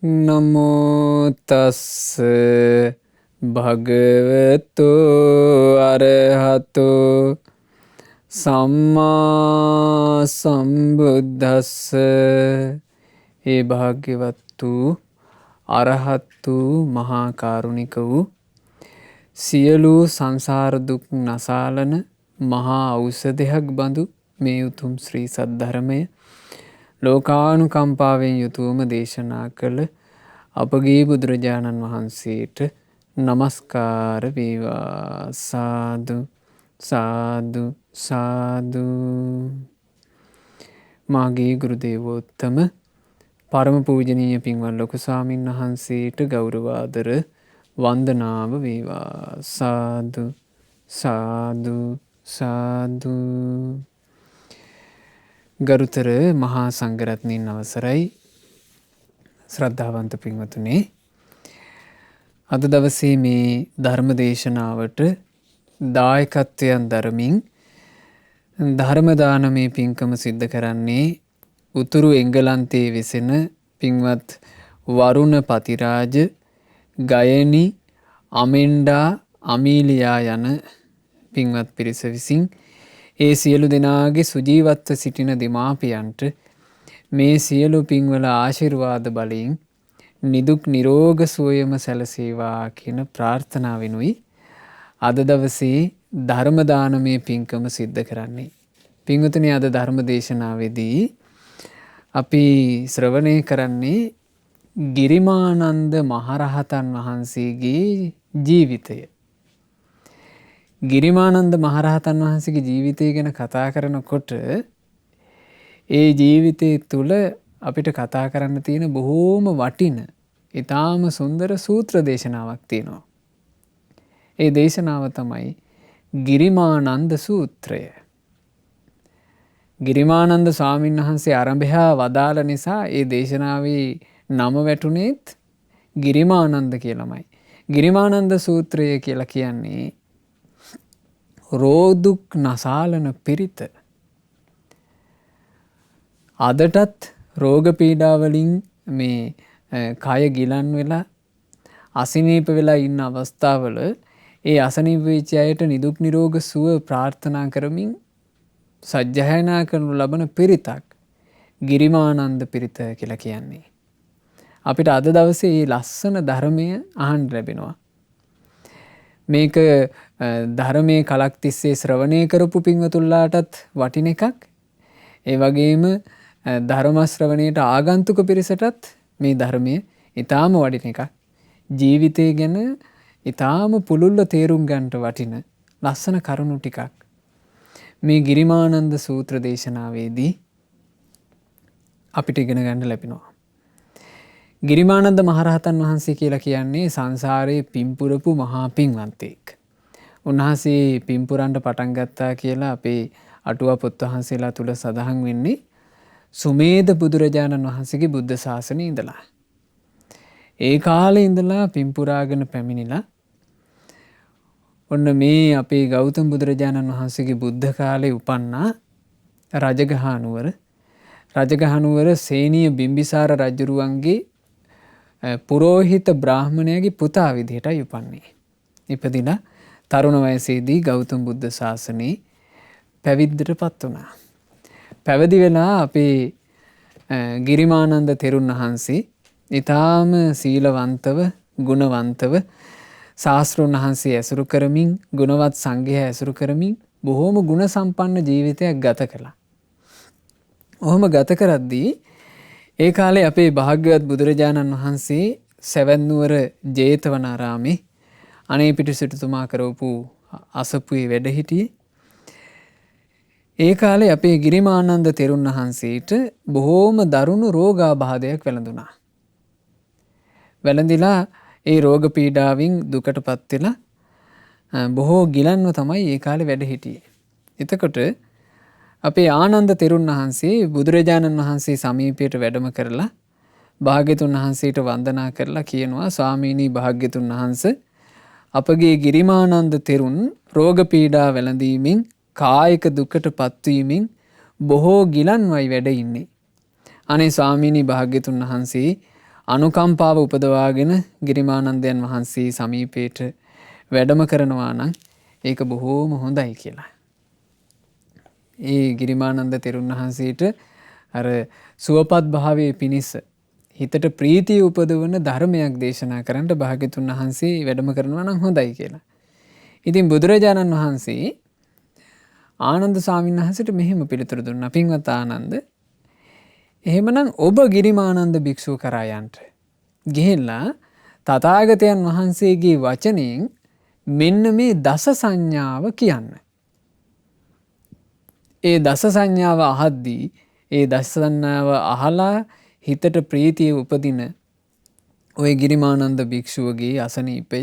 නමෝ තස්ස භගවතු අරහතෝ සම්මා සම්බුද්දස්ස. ඒ භාග්‍යවත් වූ අරහත් වූ මහා කරුණික වූ සියලු සංසාර දුක් නසාලන මහා ඖෂධයක් බඳු මේ උතුම් ශ්‍රී සද්ධර්මය ලෝකානුකම්පාවෙන් යුතුවම දේශනා කළ අපගේ බුදුරජාණන් වහන්සේට නමස්කාර වේවා. සාදු සාදු සාදු. මාගේ ගුරු දේවෝත්තම පරම පූජනීය පින්වත් ලොකු ස්වාමීන් වහන්සේට ගෞරවාදර වන්දනාව වේවා. සාදු සාදු සාදු. ගරුතර මහා සංඝරත්නයන් අවසරයි, ශ්‍රද්ධාවන්ත පින්වතුනි, අද දවසේ මේ ධර්ම දේශනාවට දායකත්වයන් දරමින් ධර්ම දානමේ පින්කම සිද්ධ කරන්නේ උතුරු එංගලන්තයේ වෙසෙන පින්වත් වරුණ පතිරාජ, ගයනි, අමෙන්ඩා, අමීලියා යන පින්වත් පිරිස විසින් ඒ සියලු දෙනාගේ සුජීවත්ව සිටින දෙමාපියන්ට මේ සියලු පින්වල ආශිර්වාද බලයෙන් නිදුක් නිරෝග සුවයම සැලසේවා කියන ප්‍රාර්ථනාවෙනුයි අද දවසේ ධර්ම දානමය පින්කම සිද්ධ කරන්නේ. පින්වතුනි, අද ධර්ම දේශනාවේදී අපි ශ්‍රවණය කරන්නේ ගිරිමානන්ද මහරහතන් වහන්සේගේ ජීවිතය. ගිරිමානන්ද මහරහතන් වහන්සේගේ ජීවිතය ගැන කතා කරනකොට ඒ ජීවිතය තුළ අපිට කතා කරන්න තියෙන බොහෝම වටින ඉතාම සුන්දර සූත්‍ර දේශනාවක් තියෙනවා. ඒ දේශනාව තමයි ගිරිමානන්ද සූත්‍රය. ගිරිමානන්ද ස්වාමීන් වහන්සේ ආරම්භයා වදාළ නිසා ඒ දේශනාවේ නම වැටුනේත් ගිරිමානන්ද කියලාමයි. ගිරිමානන්ද සූත්‍රය කියලා කියන්නේ රෝදුක් නසාලන පිරිත. අදටත් රෝග පීඩාවලින් මේ කය ගිලන් වෙලා අසනීප වෙලා ඉන්න අවස්ථාවල ඒ අසනීප වෙච්ච අයට නිදුක් නිරෝග සුව ප්‍රාර්ථනා කරමින් සජ්ජායනා කරනු ලබන පිරිතක් ගිරිමානන්ද පිරිත කියලා කියන්නේ. අපිට අද දවසේ මේ ලස්සන ධර්මය අහන්න ලැබෙනවා. මේක ධර්මයේ කලක් තිස්සේ ශ්‍රවණය කරපු පින්වතුන්ලාටත් වටින එකක්. ඒ වගේම ධර්ම ශ්‍රවණයට ආගන්තුක පිරිසටත් මේ ධර්මය ඊටාම වටින එකක්. ජීවිතය ගැන ඊටාම පුළුල්ව තේරුම් ගන්නට වටින ලස්සන කරුණු ටිකක් මේ ගිරිමානන්ද සූත්‍ර දේශනාවේදී අපිට ඉගෙන ගන්න ලැබෙනවා. ගිරිමානන්ද මහරහතන් වහන්සේ කියලා කියන්නේ සංසාරයේ පින්පුරපු මහා පින්වන්තෙක්. උන්වහන්සේ පින්පුරන්ට පටන් ගත්තා කියලා අපේ අටුවා පොත් වහන්සේලා තුල සඳහන් වෙන්නේ සුමේද බුදුරජාණන් වහන්සේගේ බුද්ධ ශාසනයේ ඉඳලා. ඒ කාලේ ඉඳලා පින්පුරාගෙන පැමිණිලා ඔන්න මේ අපේ ගෞතම බුදුරජාණන් වහන්සේගේ බුද්ධ කාලේ උපන්නා රජගහ නුවර සේනීය බිම්බිසාර රජුරුවන්ගේ පුරෝහිත බ්‍රාහ්මණයාගේ පුතා විදිහටයි උපන්නේ. ඉපදිලා තරුණ වයසේදී ගෞතම බුද්ධ ශාසනයේ පැවිද්දටපත් වුණා. පැවිදි වෙලා අපේ ගිරිමානන්ද තෙරුන් වහන්සේ ඊටාම සීලවන්තව, ගුණවන්තව ශාස්ත්‍රඥ වහන්සේ ඇසුරු කරමින්, ගුණවත් සංඝයා ඇසුරු කරමින් බොහෝම ගුණ සම්පන්න ජීවිතයක් ගත කළා. ඔහොම ගත කරද්දී ඒ කාලේ අපේ භාග්‍යවත් බුදුරජාණන් වහන්සේ සැවැත් නුවර ජේතවනාරාමේ අනේපිට සිටුතුමා කරවපු අසපුවේ වැඩ හිටියේ. ඒ කාලේ අපේ ගිරිමානන්ද තෙරුන් වහන්සේට බොහෝම දරුණු රෝගාබාධයක් වැළඳුණා. වැළඳිලා ඒ රෝග පීඩාවෙන් දුකටපත් වෙලා බොහෝ ගිලන්ව තමයි ඒ කාලේ වැඩ හිටියේ. එතකොට අපේ ආනන්ද තෙරුන් වහන්සේ බුදුරජාණන් වහන්සේ සමීපයට වැඩම කරලා භාග්‍යතුන් වහන්සේට වන්දනා කරලා කියනවා, ස්වාමීනි භාග්‍යතුන් වහන්සේ, අපගේ ගිරිමානන්ද තෙරුන් රෝග පීඩා වැළඳීමෙන් කායික දුකට පත්වීමෙන් බොහෝ ගිලන්වයි වැඩ ඉන්නේ. අනේ ස්වාමීනි භාග්‍යතුන් වහන්සේ අනුකම්පාව උපදවාගෙන ගිරිමානන්දයන් වහන්සේ සමීපයට වැඩම කරනවා නම් ඒක බොහෝම හොඳයි කියලා. ඒ ගිරිමානන්ද තෙරුන් වහන්සේට අර සුවපත් භාවයේ පිණිස හිතට ප්‍රීතිය උපදවන ධර්මයක් දේශනා කරන්න භාග්‍යතුන් වහන්සේ වැඩම කරනවා නම් හොඳයි කියලා. ඉතින් බුදුරජාණන් වහන්සේ ආනන්ද ස්වාමීන් වහන්සේට මෙහෙම පිළිතුරු දුන්නා. පින්වත් ආනන්ද, එහෙමනම් ඔබ ගිරිමානන්ද භික්ෂුව කරා යන්න. ගිහිල්ලා තථාගතයන් වහන්සේගේ වචනයෙන් මෙන්න මේ දස සංඥාව කියන්න. ඒ දස සංඥාව අහද්දී ඒ දස සංඥාව අහලා හිතට ප්‍රීතිය උපදින ඔය ගිරිමානන්ද භික්ෂුවගේ අසනීපය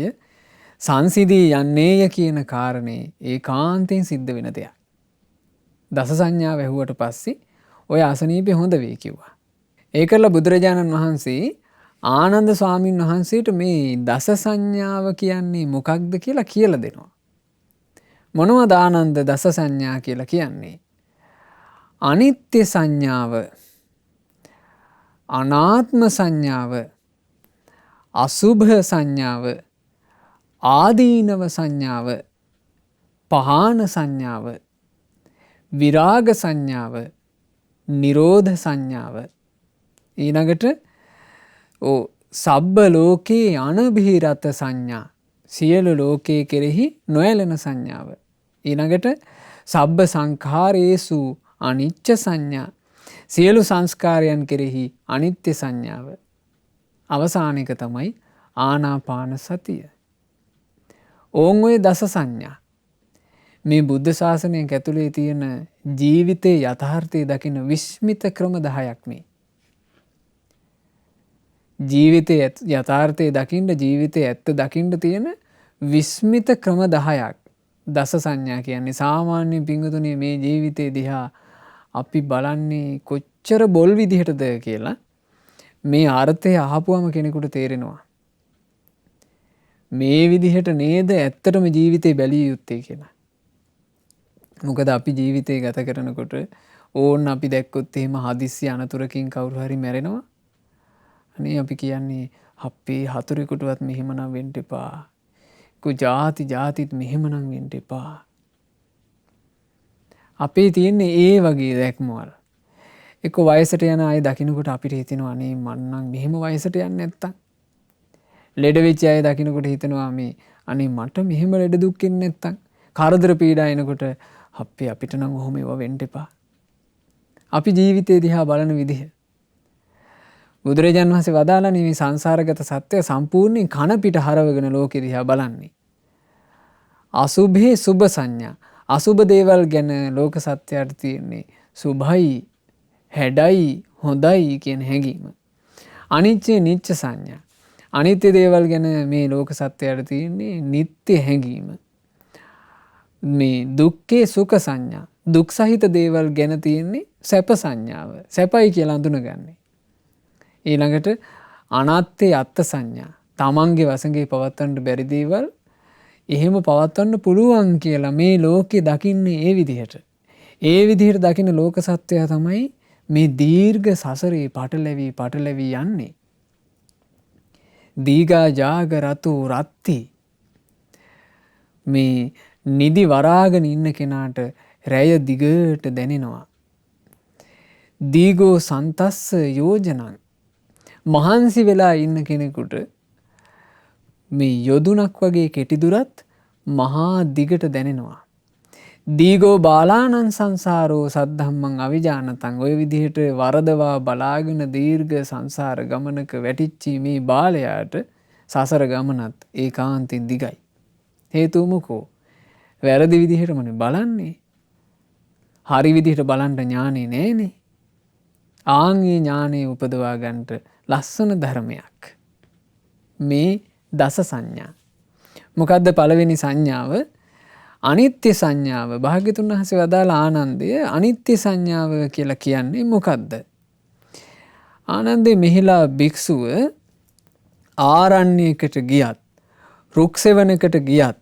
සංසිදී යන්නේය කියන කාරණේ ඒකාන්තයෙන් සිද්ධ වෙන දෙයක්. දස සංඥාව ඇහුවට පස්සේ ඔය අසනීපේ හොඳ වෙයි කිව්වා. ඒකල බුදුරජාණන් වහන්සේ ආනන්ද ස්වාමීන් වහන්සේට මේ දස සංඥාව කියන්නේ මොකක්ද කියලා කියලා දෙනවා. මොනවද ආනන්ද දස සංඥා කියලා කියන්නේ? අනිත්‍ය සංඥාව, අනාත්ම සංඥාව, අසුභ සංඥාව, ආදීනව සංඥාව, පහාන සංඥාව, විරාග සංඥාව, නිරෝධ සංඥාව, ඊළඟට සබ්බ ලෝකේ අනභීරත සංඥා, සියලු ලෝකයේ කෙරෙහි නොයැලෙන සංඥාව, ඊළඟට සබ්බ සංඛාරේසු අනිච්ච සංඥා, සියලු සංස්කාරයන් කෙරෙහි අනිත්‍ය සංඥාව, අවසාන එක තමයි ආනාපාන සතිය. ඕන් ඔය දස සංඥා මේ බුද්ධ ශාසනයක් ඇතුලේ තියෙන ජීවිතයේ යථාර්ථය දකින විස්මිත ක්‍රම 10ක් මේ. ජීවිතයේ යථාර්ථය දකින්න, ජීවිතයේ ඇත්ත දකින්න තියෙන විස්මිත ක්‍රම 10ක් දස සංඥා කියන්නේ. සාමාන්‍ය පිංගුතුනේ මේ ජීවිතේ දිහා අපි බලන්නේ කොච්චර බොල් විදිහටද කියලා මේ අර්ථය අහපුවම කෙනෙකුට තේරෙනවා. මේ විදිහට නේද ඇත්තටම ජීවිතේ බැලිය යුත්තේ කියලා. මොකද අපි ජීවිතේ ගත කරනකොට ඕන්න අපි දැක්කොත් එහෙම හදිස්සි අනතුරකින් කවුරු හරි මැරෙනවා. අනේ අපි කියන්නේ අපේ හතුරෙකුටවත් මෙහෙමනම් වෙන්න එපා. ජාතිත් මෙහෙමනම් වෙන්න එපා. අපේ තියෙන්නේ ඒ වගේ දැක්මවල. එක්ක වයසට යන අය දකින්නකොට අපිට හිතෙනවා අනේ මන්නම් මෙහෙම වයසට යන්නේ නැත්තම්. ලෙඩ වෙච්ච අය දකින්නකොට හිතනවා මේ අනේ මට මෙහෙම ලෙඩ දුක් එන්නේ නැත්තම්. කරදර පීඩා එනකොට අපිට නම් ඔහොම ඒවා වෙන්න එපා. අපි ජීවිතේ දිහා බලන විදිහ. බුදුරජාණන් වහන්සේ වදාළනේ මේ සංසාරගත සත්‍ය සම්පූර්ණයෙන් කන පිට හරවගෙන ලෝකෙ දිහා බලන්නේ. අසුභේ සුභ සංඥා. අසුභ දේවල් ගැන ලෝක සත්‍යයට තියෙන්නේ සුභයි, හැඩයි, හොඳයි කියන හැඟීම. අනිත්‍ය නිච්ච සංඥා. අනිත්‍ය දේවල් ගැන මේ ලෝක සත්‍යයට තියෙන්නේ නිත්‍ය හැඟීම. මේ දුක්ඛේ සුඛ සංඥා. දුක් සහිත දේවල් ගැන තියෙන්නේ සැප සංඥාව. සැපයි කියලා අඳුනගන්නේ. ඊළඟට අනාත්මේ අත්ත් සංඥා. තමන්ගේ වසඟේ පවත්වන්න බැරි දේවල් එහෙම පවත්වන්න පුළුවන් කියලා මේ ලෝකේ දකින්නේ ඒ විදිහට. ඒ විදිහට දකින ලෝක සත්‍යය තමයි මේ දීර්ඝ සසරේ පටලැවි යන්නේ. දීගා ජාග රතු රත්ති. මේ නිදි වරාගෙන ඉන්න කෙනාට රැය දිගට දැනෙනවා. දීගෝ සන්තස්ස යෝජනං. මහන්සි වෙලා ඉන්න කෙනෙකුට මේ යොදුනක් වගේ කෙටිදුරත් මහා දිගට දැනෙනවා. දීගෝ බාලානං සංසාරෝ සද්ධම්මං අවිජානතං. ඔය විදිහට වරදවා බලාගෙන දීර්ඝ සංසාර ගමනක වැටිච්චි මේ බාලයාට සසර ගමනත් ඒකාන්තයෙන් දිගයි. හේතුව මොකෝ? වැරදි විදිහටමනේ බලන්නේ. හරි විදිහට බලන්න ඥානෙ නෑනේ. ආන්ගේ ඥානෙ උපදවා ගන්නට ලස්සන ධර්මයක් මේ දස සංඥා. මොකද්ද පළවෙනි සංඥාව? අනිත්‍ය සංඥාව. භාග්‍යතුන් වහන්සේ වදාළ ආනන්දය අනිත්‍ය සංඥාව කියලා කියන්නේ මොකද්ද? ආනන්දේ මෙහිලා භික්ෂුව ආරණ්‍යයකට ගියත්, රුක් සෙවණකට ගියත්,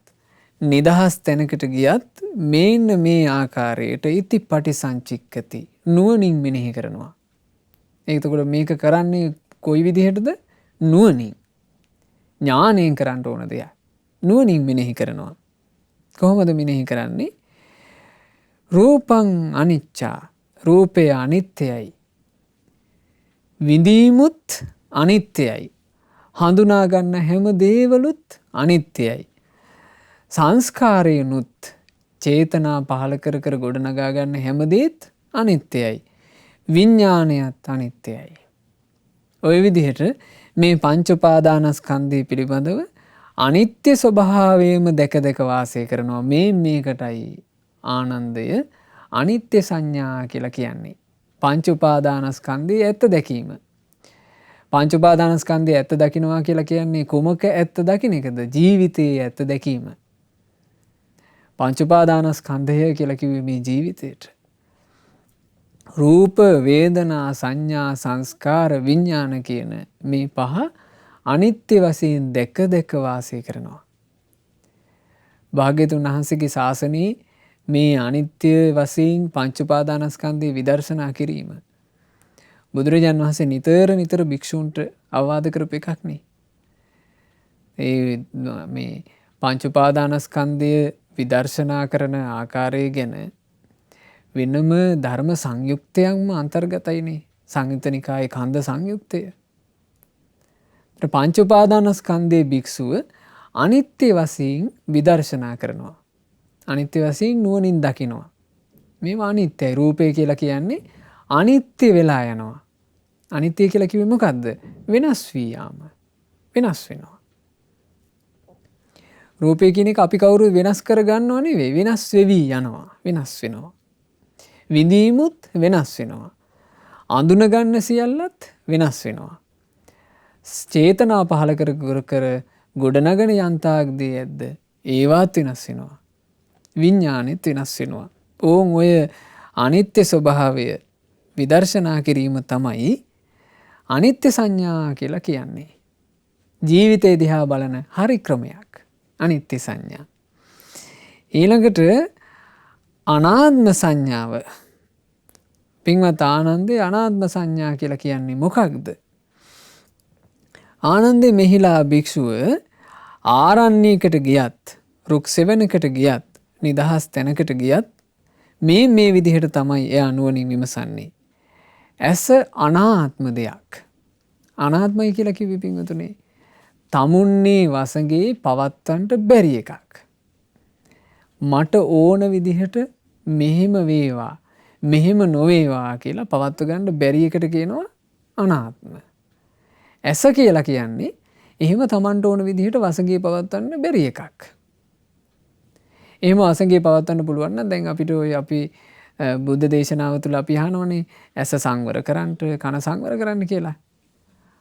නිදහස් තැනකට ගියත් මේන්න මේ ආකාරයට ඉතිපටි සංචික්කති නුවණින් මෙනෙහි කරනවා. එතකොට මේක කරන්නේ කොයි විදිහටද? නුවණින් ඥාණයෙන් කරන්න ඕන දෙයක්. නුවණින් මෙනෙහි කරනවා. කොහොමද මෙනෙහි කරන්නේ? රූපං අනිච්චා, රූපය අනිත්‍යයි. විඳීමුත් අනිත්‍යයි. හඳුනා ගන්න හැම දේවලුත් අනිත්‍යයි. සංස්කාරයනුත් චේතනා පහල කර කර ගොඩනගා ගන්න හැම දේත් අනිත්‍යයි. විඥානයත් අනිත්‍යයි. ඔය විදිහට මේ පංච උපාදානස්කන්ධය පිළිබඳව අනිත්‍ය ස්වභාවයම දැක දැක වාසය කරනවා. මේකටයි ආනන්දය අනිත්‍ය සංඥා කියලා කියන්නේ. පංච උපාදානස්කන්ධයේ ඇත්ත දැකීම. පංච උපාදානස්කන්ධයේ ඇත්ත දකින්නවා කියලා කියන්නේ කුමක ඇත්ත දකින්න එකද? ජීවිතයේ ඇත්ත දැකීම. පංච උපාදානස්කන්ධය කියලා කිව්වේ මේ ජීවිතේට. රූප, වේදනා, සංඥා, සංස්කාර, විඥාන කියන මේ පහ අනිත්‍ය වශයෙන් දැක දැක වාසය කරනවා. භාග්‍යවතුන් වහන්සේගේ ශාසනයේ මේ අනිත්‍ය වශයෙන් පංච උපාදානස්කන්ධය විදර්ශනා කිරීම බුදුරජාණන් වහන්සේ නිතර භික්ෂූන්ට අවවාද කරපු එකක් නේ. මේ පංච උපාදානස්කන්ධය විදර්ශනා කරන ආකාරය ගැන වෙනම ධර්ම සංයුක්තයක්ම අන්තර්ගතයිනේ. සංයුත්ත නිකායේ කන්ද සංයුක්තය. පංච උපාදානස්කන්ධයේ භික්ෂුව අනිත්‍ය වශයෙන් විදර්ශනා කරනවා. අනිත්‍ය වශයෙන් නුවණින් දකිනවා. මේවා අනිත්‍යයි. රූපය කියලා කියන්නේ අනිත්‍ය වෙලා යනවා. අනිත්‍ය කියලා කිව්වේ මොකද්ද? වෙනස් වී යාම. වෙනස් වෙනවා. රූපය කියන එක අපි කවුරුත් වෙනස් කර ගන්නව නෙවෙයි. වෙනස් වෙවි යනවා. වෙනස් වෙනවා. විඳීමුත් වෙනස් වෙනවා. අඳුන ගන්න සියල්ලත් වෙනස් වෙනවා. චේතනා පහල කර ගොඩනගන යන්තාක් දේ ඇද්ද? ඒවත් වෙනස් වෙනවා. විඥානෙත් වෙනස් වෙනවා. ඕන් ඔය අනිත්‍ය ස්වභාවය විදර්ශනා කිරීම තමයි අනිත්‍ය සංඥා කියලා කියන්නේ. ජීවිතය දිහා බලන හරි ක්‍රමයක් අනිත්‍ය සංඥා. ඊළඟට අනාත්ම සංඥාව. පින්වත් ආනන්දේ අනාත්ම සංඥා කියලා කියන්නේ මොකක්ද? ආනන්දේ මෙහිලා භික්ෂුව ආරණ්‍යයකට ගියත්, රුක් සෙවණකට ගියත්, නිදහස් තැනකට ගියත් මේ විදිහට තමයි එයා නුවණින් විමසන්නේ. ඇස අනාත්ම දෙයක්. අනාත්මයි කියලා කිව්වේ පින්වතුනේ තමුන්නේ වසඟේ පවත්තන්ට බැරි එකක්. මට ඕන විදිහට මෙහෙම වේවා මෙහෙම නොවේවා කියලා පවත්ව ගන්න බැරි එකට කියනවා අනාත්ම. ඇස කියලා කියන්නේ එහෙම Tamanට ඕන විදිහට වසඟේ පවත්වන්න බැරි එකක්. එහෙම වසඟේ පවත්වන්න පුළුවන් නම් දැන් අපිට ඔය අපි බුද්ධ දේශනාව තුළ අපි අහනවනේ ඇස සංවර කරන්න, කන සංවර කරන්න කියලා.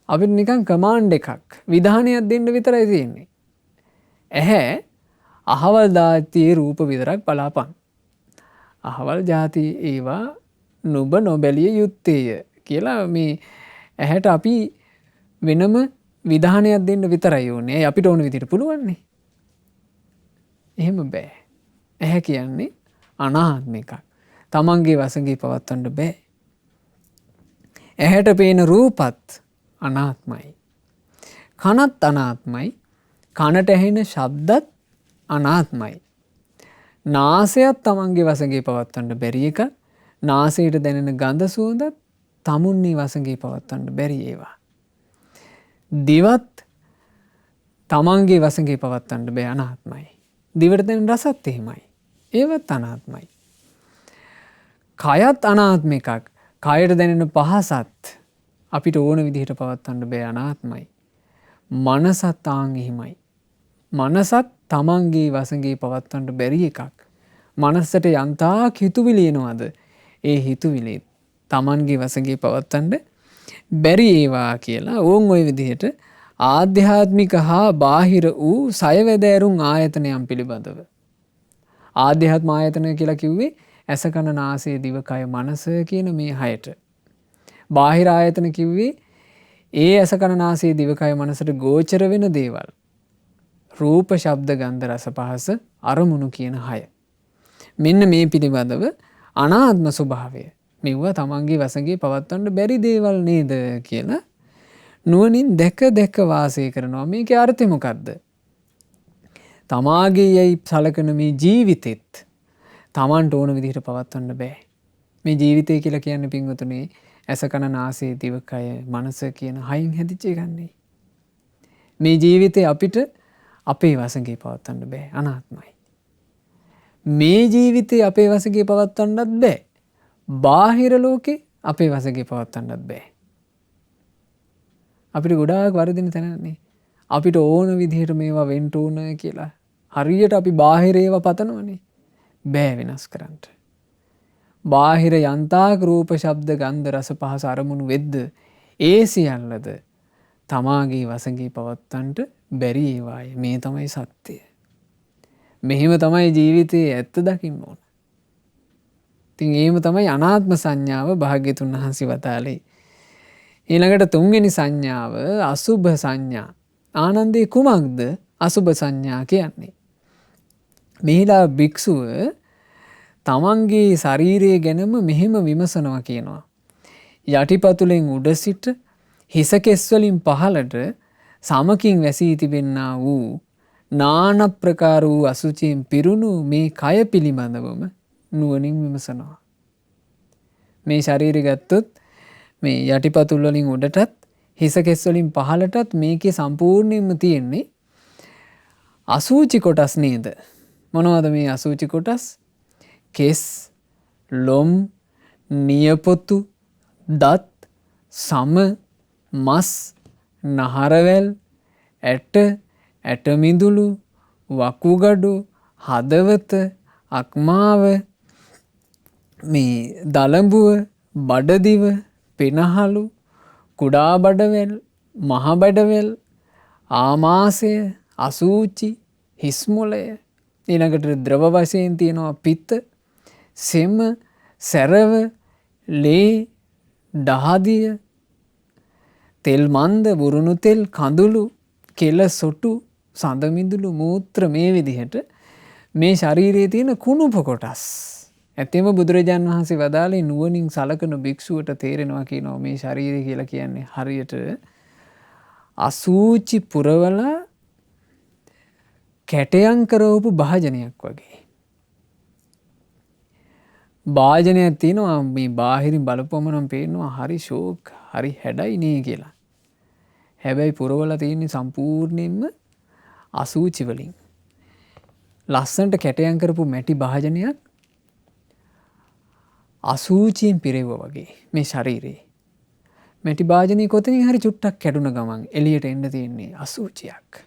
අපිට නිකන් කමාන්ඩ් එකක්, විධානයක් දෙන්න විතරයි තියෙන්නේ. ඇහැ අහවල් දාතියේ රූප විතරක් බලාපන්. අහවල් ಜಾති ඒවා නුඹ නොබැලිය යුත්තේය කියලා මේ ඇහැට අපි වෙනම විධානයක් දෙන්න විතරයි ඕනේ. අපිට ඕන විදිහට පුළුවන්නේ. එහෙම බෑ. ඇහැ කියන්නේ අනාත්ම එකක්. තමන්ගේ වසඟේ පවත්වන්න බෑ. ඇහැට පේන රූපත් අනාත්මයි. කනත් අනාත්මයි. කනට ඇහෙන ශබ්දත් අනාත්මයි. නාසයත් තමන්ගේ වසඟේ පවත්වන්න බැරි එක. නාසයට දැනෙන ගඳ සුවඳත් තමුන්ගේ වසඟේ පවත්වන්න බැරි ඒවා. දිවත් තමන්ගේ වසඟේ පවත්වන්න බෑ, අනාත්මයි. දිවට දැනෙන රසත් එහෙමයි. ඒවත් අනාත්මයි. කයත් අනාත්ම එකක්. කයට දැනෙන පහසත් අපිට ඕන විදිහට පවත්වන්න බෑ, අනාත්මයි. මනසත් ආන් එහෙමයි. මනසත් තමන්ගේ වසඟේ පවත්වන්න බැරි එකක්. මනසට යන්තාක් හිතුවිලි එනවද? ඒ හිතුවිලි තමන්ගේ වසඟේ පවත්වන්න බැරි ඒවා කියලා ඕන් ওই විදිහට ආධ්‍යාත්මික හා බාහිර වූ සයවැදෑරුම් ආයතනයන් පිළිබඳව. ආධ්‍යාත්ම ආයතන කියලා කිව්වේ ඇස කන නාසය දිව කය මනස කියන මේ හයට. බාහිර ආයතන කිව්වේ ඒ ඇස කන නාසය දිව කය මනසට ගෝචර වෙන දේවල්. රූප ශබ්ද ගන්ධ රස පහස අරමුණු කියන හය. මෙන්න මේ පිළිබඳව අනාත්ම ස්වභාවය මෙවුවා තමන්ගේ වසඟේ පවත්වන්න බැරි දේවල් නේද කියලා නුවණින් දැක දැක වාසය කරනවා. මේකේ අර්ථය මොකද්ද? තමාගේ යයි සලකන මේ ජීවිතෙත් තමන්ට ඕන විදිහට පවත්වන්න බෑ. මේ ජීවිතය කියලා කියන්නේ පින්වතුනි ඇස කන නාසය දිවකය මනස කියන හයින් හැදිච්ච එකන්නේ. මේ ජීවිතේ අපිට අපේ වසඟේ පවත්වන්න බෑ. අනාත්මයි. මේ ජීවිතේ අපේ වසඟේ පවත්වන්නත් බෑ. බාහිර ලෝකේ අපේ වසඟේ පවත්වන්නත් බෑ. අපිට ගොඩාක් වරදින තැනනේ. අපිට ඕන විදිහට මේවා වෙන්න ඕන කියලා. හරියට අපි බාහිර ඒවා පතනවනේ. බෑ වෙනස් කරන්න. බාහිර යන්තාක් රූප ශබ්ද ගන්ධ රස පහස අරමුණු වෙද්ද ඒ සියල්ලද තමාගේ වසඟේ පවත්වන්නට බැරි ඒවායි. මේ තමයි සත්‍යය. මෙහෙම තමයි ජීවිතයේ ඇත්ත දකින්න ඕන. ඉතින් එහෙම තමයි අනාත්ම සංඥාව භාග්‍යතුන් වහන්සේ වදාළේ. ඊළඟට තුන්වෙනි සංඥාව අසුභ සංඥා. ආනන්දේ කුමක්ද අසුභ සංඥා කියන්නේ? මෙහිලා භික්ෂුව තමන්ගේ ශරීරය ගැනම මෙහෙම විමසනවා කියනවා. යටිපතුලෙන් උඩ සිට හිස කෙස් වලින් පහළට සමකින් වැසී තිබෙන්නා වූ නාන ප්‍රකාර වූ අසුචියෙන් පිරුණු මේ කය පිළිබඳවම නුවණින් විමසනවා. මේ ශරීරය ගත්තොත් මේ යටිපතුල් වලින් උඩටත් හිස කෙස් වලින් පහළටත් මේකේ සම්පූර්ණයෙන්ම තියෙන්නේ අසුචි කොටස් නේද? මොනවද මේ අසුචි කොටස්? කෙස්, ලොම්, නියපොතු, දත්, සම, මස්, නහරවැල්, ඇට, ඇටමිදුළු, වකුගඩු, හදවත, අක්මාව, මේ දලඹුව, බඩදිව, පෙනහලු, කුඩා බඩවැල්, මහ බඩවැල්, ආමාශය, අසූචි, හිස්මොලය, ඊළඟට ද්‍රව වශයෙන් තියෙනවා පිත්ත, සෙම, සැරව, ලේ, දහදිය, තෙල් මන්ද, බුරුණු තෙල්, කඳුළු, කෙල සොටු, සඳ මිදුළු, මූත්‍ර මේ විදිහට මේ ශරීරයේ තියෙන කුණුප කොටස්. ඇත්තෙම බුදුරජාන් වහන්සේ වදාළේ නුවණින් සලකන භික්ෂුවට තේරෙනවා කියනවා මේ ශරීරය කියලා කියන්නේ හරියට අසූචි පුරවලා කැටයන් කරවපු භාජනයක් වගේ. භාජනයක් තියෙනවා මේ බාහිරින් බලපුවම නම් පේනවා හරි ෂෝක් හරි හැඩයි නේ කියලා. හැබැයි පුරවලා තියෙන්නේ සම්පූර්ණයෙන්ම අසූචි වලින්. ලස්සනට කැටයන් කරපු මැටි භාජනයක් අසූචියෙන් පිරෙවුවා වගේ මේ ශරීරේ. මැටි භාජනයේ කොතනින් හරි චුට්ටක් කැඩුන ගමන් එළියට එන්න තියෙන්නේ අසූචියක්.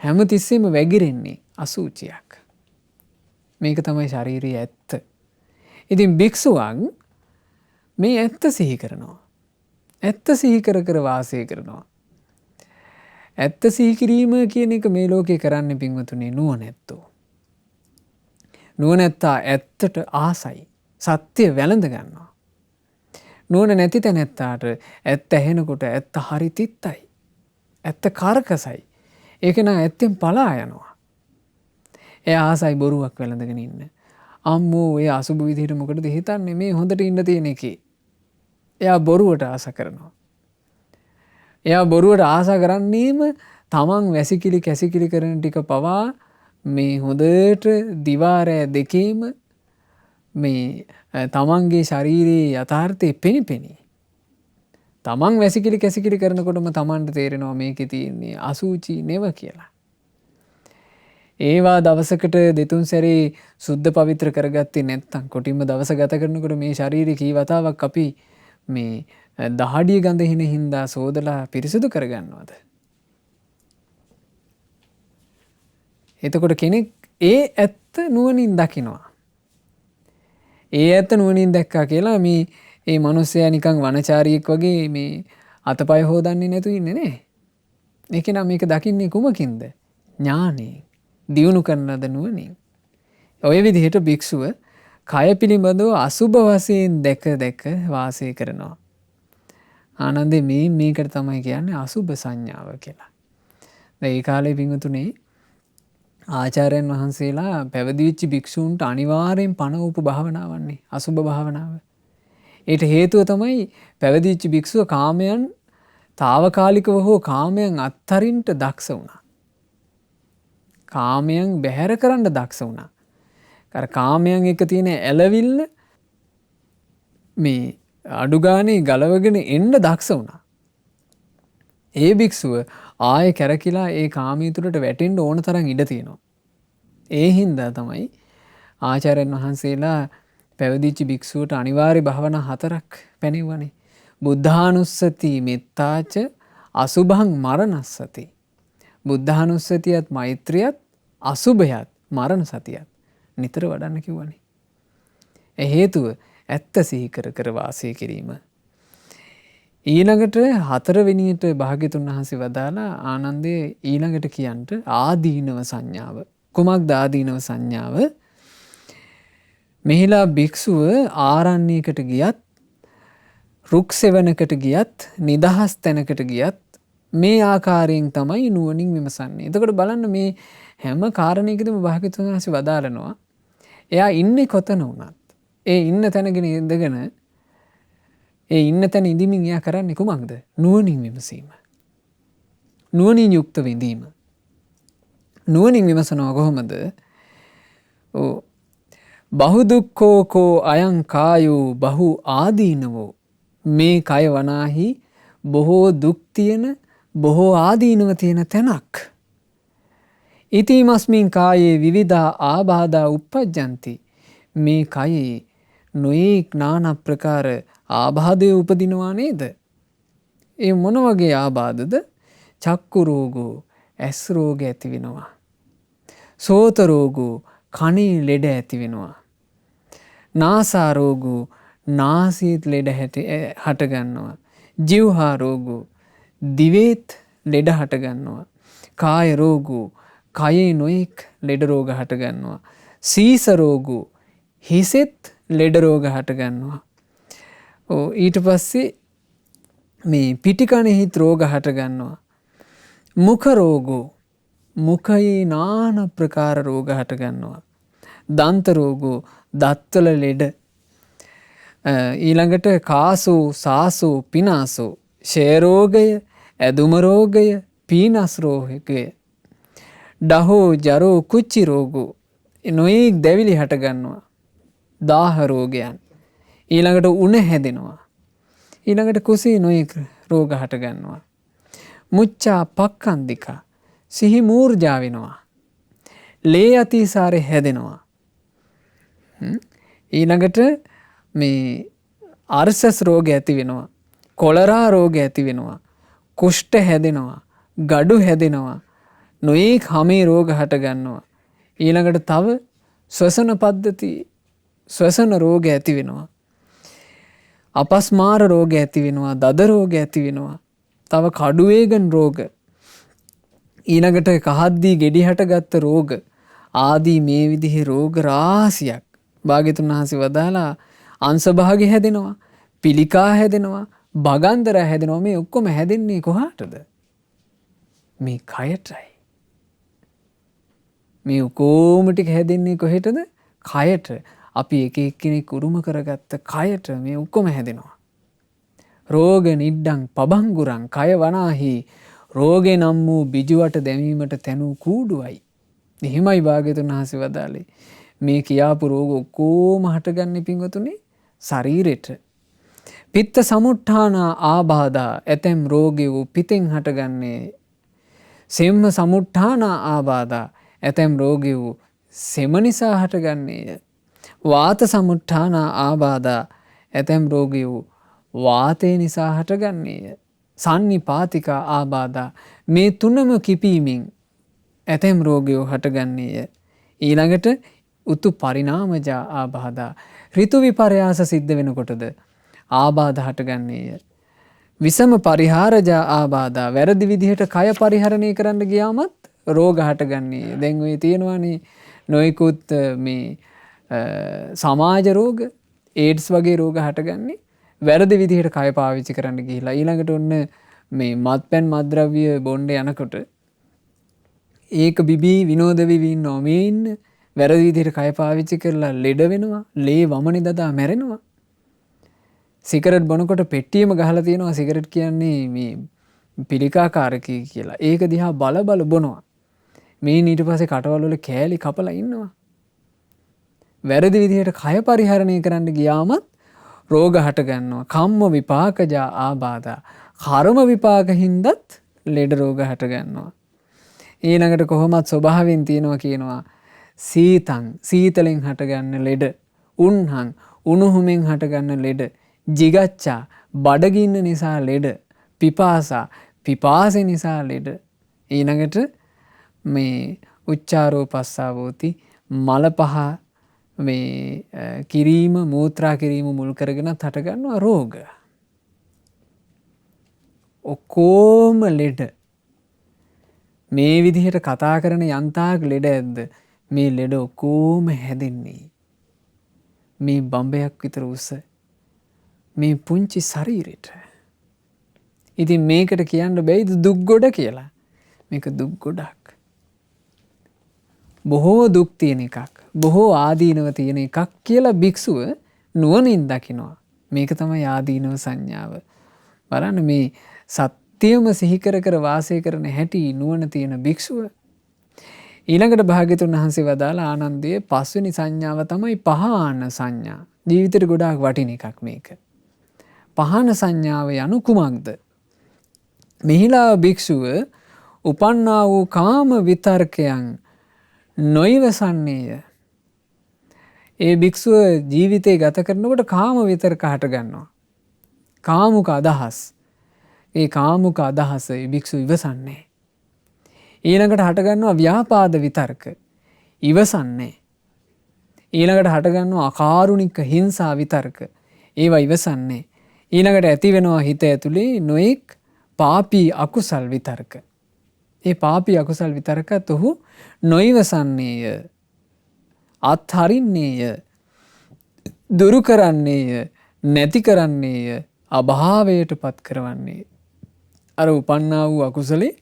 හැම තිස්සෙම වැగిරෙන්නේ අසූචියක්. මේක තමයි ශරීරයේ ඇත්ත. ඉතින් භික්ෂුවන් මේ ඇත්ත සිහි කරනවා. ඇත්ත සිහි කර කර වාසය කරනවා. ඇත්ත සිහි කිරීම කියන එක මේ ලෝකේ කරන්නේ පින්වතුනි නුවණැත්තෝ. නුවණැත්තා ඇත්තට ආසයි. සත්‍ය වැළඳ ගන්නවා. නුවණ නැති තැනැත්තාට ඇත්ත ඇහෙනකොට ඇත්ත හරි තිත්තයි. ඇත්ත කරකසයි. ඒක නම් ඇත්තෙන් පලා යනවා. එයා ආසයි බොරුවක් වැළඳගෙන ඉන්න. අම්මෝ ඒ අසුබ විදිහට මොකටද හිතන්නේ මේ හොඳට ඉන්න තියෙන එකේ. එයා බොරුවට ආස කරනවා. එයා බොරුවට ආස කරන්නේම තමන් වැසිකිලි කැසිකිලි කරන ටික පවා මේ හොඳට දිවාරෑ දෙකේම මේ තමන්ගේ ශරීරයේ යථාර්ථය පෙනිපෙනී. තමන් වැසිකිලි කැසිකිලි කරනකොටම තමන්ට තේරෙනවා මේකේ තියෙන්නේ අසූචි නෙව කියලා. ඒවා දවසකට දෙතුන් සැරේ සුද්ධ පවිත්‍ර කරගත්තේ නැත්නම් කොටින්ම දවස ගත කරනකොට මේ ශරීරය කී වතාවක් අපි මේ දහඩිය ගඳ හින හින්දා සෝදලා පිරිසිදු කරගන්නවද? එතකොට කෙනෙක් ඒ ඇත්ත නුවණින් දකිනවා. ඒ ඇත්ත නුවණින් දැක්කා කියලා මේ මිනිස්සයා නිකන් වනචාරියෙක් වගේ මේ අතපය හොදන්නේ නැතු ඉන්නේ නේ. ඒක නම් මේක දකින්නේ කුමකින්ද? ඥානෙන්. දියුණු කරන ලද නුවණින්. ඔය විදිහට භික්ෂුව කය පිළිබඳව අසුබ වශයෙන් දැක දැක වාසය කරනවා. ආනන්දේ මේකට තමයි කියන්නේ අසුබ සංඥාව කියලා. දැන් ඒ කාලේ පින්වතුනේ ආචාර්යයන් වහන්සේලා පැවිදි වෙච්ච භික්ෂූන්ට අනිවාර්යෙන් පණ උපු භාවනාවන්නේ අසුබ භාවනාව. ඒට හේතුව තමයි පැවිදිච්ච භික්ෂුව කාමයන් తాවකාලිකව හෝ කාමයන් අත්හරින්න දක්ෂ වුණා. කාමයන් බැහැර කරන්න දක්ෂ වුණා. අර කාමයන් එක තියෙන ඇලවිල්ල මේ අඩු ගානේ ගලවගෙන එන්න දක්ෂ වුණා. ඒ භික්ෂුව ආයේ කැරකිලා ඒ කාමී තුලට වැටෙන්න ඕන තරම් ඉඩ තියෙනවා. ඒ හින්දා තමයි ආචාර්යයන් වහන්සේලා පැවිදිච්ච භික්ෂුවට අනිවාර්ය භාවනා 4ක් පැනෙවුවානේ. බුද්ධානුස්සති මෙත්තාච අසුභං මරණස්සති. බුද්ධානුස්සතියත් මෛත්‍රියත් අසුභයත් මරණ සතියත් නිතර වඩන්න කිව්වනේ. ඒ හේතුව ඇත්ත සිහි කර කර වාසය කිරීම. ඊළඟට 4 වෙනියට භාග්‍යතුන් වහන්සේ වදාලා ආනන්දේ ඊළඟට කියන්ට ආදීනව සංඥාව. කුමක්ද ආදීනව සංඥාව? මෙහිලා භික්ෂුව ආරණ්‍යයකට ගියත් රුක් සෙවණකට ගියත් නිදහස් තැනකට ගියත් මේ ආකාරයෙන් තමයි නුවණින් විමසන්නේ. එතකොට බලන්න මේ හැම කාරණයකදම භාග්‍යතුන් වහන්සේ වදාරනවා එයා ඉන්නේ කොතන වුණත් ඒ ඉන්න තැනගෙන ඉඳගෙන ඒ ඉන්න තැන ඉඳිමින් එයා කරන්නේ කුමක්ද? නුවණින් විමසීම. නුවණින් යුක්ත විඳීම. නුවණින් විමසනවා කොහොමද? බහු දුක්ඛෝ කෝ අයං කායෝ බහු ආදීනවෝ. මේ කය වනාහි බොහෝ දුක් තියෙන බොහෝ ආදීනව තියෙන තැනක්. ඉතිමස්මින් කායේ විවිධා ආබාධා uppajjanti. මේ කයේ නොයෙක් নানা ප්‍රකාර ආබාධය උපදිනවා නේද? ඒ මොන වගේ ආබාධද? චක්කු රෝගෝ ඇස් රෝග ඇති වෙනවා. සෝත රෝගෝ කනේ ලෙඩ ඇති වෙනවා. නාසා රෝගෝ නාසීත් ලෙඩ හට ගන්නවා. ජීවහා රෝගෝ දිවේත් ලෙඩ හට ගන්නවා. කාය රෝගෝ කයේ නොයෙක් ලෙඩ රෝග හට ගන්නවා. සීස රෝගෝ හිසෙත් ලෙඩ රෝග හට ගන්නවා. ඊට පස්සේ මේ පිටිකනෙහිත් රෝග හට ගන්නවා. මුඛ රෝගෝ මුඛයේ নানা ප්‍රකාර රෝග හට ගන්නවා. දන්ත රෝගෝ දත්වල ලෙඩ. ඊළඟට කාසෝ සාසෝ පිනාසෝ ෂය රෝගය ඇදුම රෝගය පීනස් රෝගය ඩහෝ ජරෝ කුච්චි රෝගෝ නොයෙක් දැවිලි හට ගන්නවා. දාහ රෝගයන්. ඊළඟට උණ හැදෙනවා. ඊළඟට කුසී නොයෙක් රෝග හට ගන්නවා. මුච්චා පක්ඛන්දිකා සිහි මූර්ජා වෙනවා. ලේ අතිසාරේ හැදෙනවා. ඊළඟට මේ අර්සස් රෝග ඇති වෙනවා. කොලරා රෝග ඇති වෙනවා. කුෂ්ඨ හැදෙනවා. ගඩු හැදෙනවා. නොයෙක් හැමේ රෝග හට ගන්නවා. ඊළඟට තව ශ්වසන පද්ධති ශ්වසන රෝග ඇති වෙනවා. අපස්මාර රෝග ඇති වෙනවා. දද රෝග ඇති වෙනවා. තව කඩු වේගන් රෝග. ඊළඟට කහද්දී ගෙඩි හටගත්ත රෝග ආදී මේ විදිහේ රෝග රාශියක් භාග්‍යතුන් වහන්සේ වදාලා අංශභාගය හැදෙනවා. පිළිකා හැදෙනවා. බගන්දර හැදෙනවා. මේ ඔක්කොම හැදෙන්නේ කොහාටද? මේ කයටයි. මේ ඔක්කොම ටික හැදෙන්නේ කොහෙටද? කයට. අපි එක එක්කෙනෙක් උරුම කරගත්ත කයට මේ ඔක්කොම හැදෙනවා. රෝග නිඩ්ඩං පබංගුරං කය වනාහි රෝගේ නම් වූ බිජුවට දැමීමට තැනූ කූඩුවයි. එහෙමයි භාග්‍යතුන් වහන්සේ වදාළේ. මේ කියාපු රෝග ඔක්කොම හටගන්නේ පින්වතුනි ශරීරෙට. පිත්ත සමුට්ඨාන ආබාධා ඇතැම් රෝගී පිතෙන් හටගන්නේ. සෙම්ම සමුට්ඨාන ආබාධා ඇතැම් රෝගී සෙම නිසා හටගන්නේය. වාත සමුට්ඨාන ආබාධා ඇතැම් රෝගී වාතය නිසා හටගන්නේය. සන්නිපාතික ආබාධා මේ තුනම කිපීමෙන් ඇතැම් රෝගයෝ හටගන්නේය. ඊළඟට උතු පරිණාමජා ආබාධා ඍතු විපර්යාස සිද්ධ වෙනකොටද ආබාධ හටගන්නේය. විසම පරිහාරජා ආබාධා වැරදි විදිහට කය පරිහරණය කරන්න ගියාමත් රෝග හටගන්නේය. දැන් ඔය තියෙනවානේ නොයෙකුත් මේ සමාජ රෝග ඒඩ්ස් වගේ රෝග හටගන්නේ වැරදි විදිහට කය පාවිච්චි කරන්න ගිහිලා. ඊළඟට ඔන්න මේ මත්පැන් මත්ද්‍රව්‍ය බොණ්ඩ යනකොට ඒක බිබී විනෝද වෙවි ඉන්නවා. මේ ඉන්න වැරදි විදිහට කය පාවිච්චි කරලා ලෙඩ වෙනවා. ලේ වමනේ දදා මැරෙනවා. සිගරට් බොනකොට පෙට්ටියම ගහලා තියෙනවා සිගරට් කියන්නේ මේ පිළිකාකාරකී කියලා. ඒක දිහා බල බල බොනවා. මේ ඊට පස්සේ කටවල් වල කෑලි කපලා ඉන්නවා. වැරදි විදිහට කය පරිහරණය කරන්න ගියාමත් රෝග හට ගන්නවා. කම්ම විපාකජා ආබාධා. කර්ම විපාක හින්දත් ලෙඩ රෝග හට ගන්නවා. ඊළඟට කොහොමත් ස්වභාවයෙන් තියෙනවා කියනවා සීතං සීතලෙන් හටගන්න ලෙඩ, උන්හං උණුහුමෙන් හටගන්න ලෙඩ, ජිගච්ඡා බඩගින්න නිසා ලෙඩ, පිපාසා පිපාසය නිසා ලෙඩ. ඊළඟට මේ උච්චාරෝ පස්සාවෝති මල පහ මේ කිරීම මූත්‍රා කිරීම මුල් කරගෙන හටගන්නවා රෝග. ඔක්කොම ලෙඩ. මේ විදිහට කතා කරන යන්තාක් ලෙඩ ඇද්ද මේ ලෙඩ ඔක්කොම හැදෙන්නේ මේ බම්බයක් විතර උස මේ පුංචි ශරීරෙට. ඉතින් මේකට කියන්න බැයිද දුක් ගොඩ කියලා. මේක දුක් ගොඩක්. බොහෝ දුක් තියෙන එකක්, බොහෝ ආදීනව තියෙන එකක් කියලා භික්ෂුව නුවණින් දකිනවා. මේක තමයි ආදීනව සංඥාව. බලන්න මේ සත්‍යම සිහි කර කර වාසය කරන හැටි නුවණ තියෙන භික්ෂුව. ඊළඟට භාග්‍යතුන් වහන්සේ වදාළ ආනන්දයේ පස්වෙනි සංඥාව තමයි පහාන සංඥා. ජීවිතේට ගොඩාක් වටින එකක් මේක. පහාන සංඥාව යනු කුමක්ද? මෙහිලා භික්ෂුව උපන්නා වූ කාම විතර්කයන් නොයිවසන්නේය. ඒ භික්ෂුව ජීවිතේ ගත කරනකොට කාම විතර්ක හට ගන්නවා. කාමුක අදහස්. ඒ කාමුක අදහස ඒ භික්ෂුව ඉවසන්නේ. ඊළඟට හට ගන්නවා ව්‍යාපාද විතර්ක. ඉවසන්නේ. ඊළඟට හට ගන්නවා අකාරුණික හිංසා විතර්ක. ඒවා ඉවසන්නේ. ඊළඟට ඇති වෙනවා හිත ඇතුලේ නොඑක් පාපී අකුසල් විතර්ක. ඒ පාපී අකුසල් විතර්කත් ඔහු නොයිවසන්නේය. අත්හරින්නේය. දුරු කරන්නේය. නැති කරන්නේය. අභාවයට පත් කරවන්නේ. අර උපන්නා වූ අකුසලේ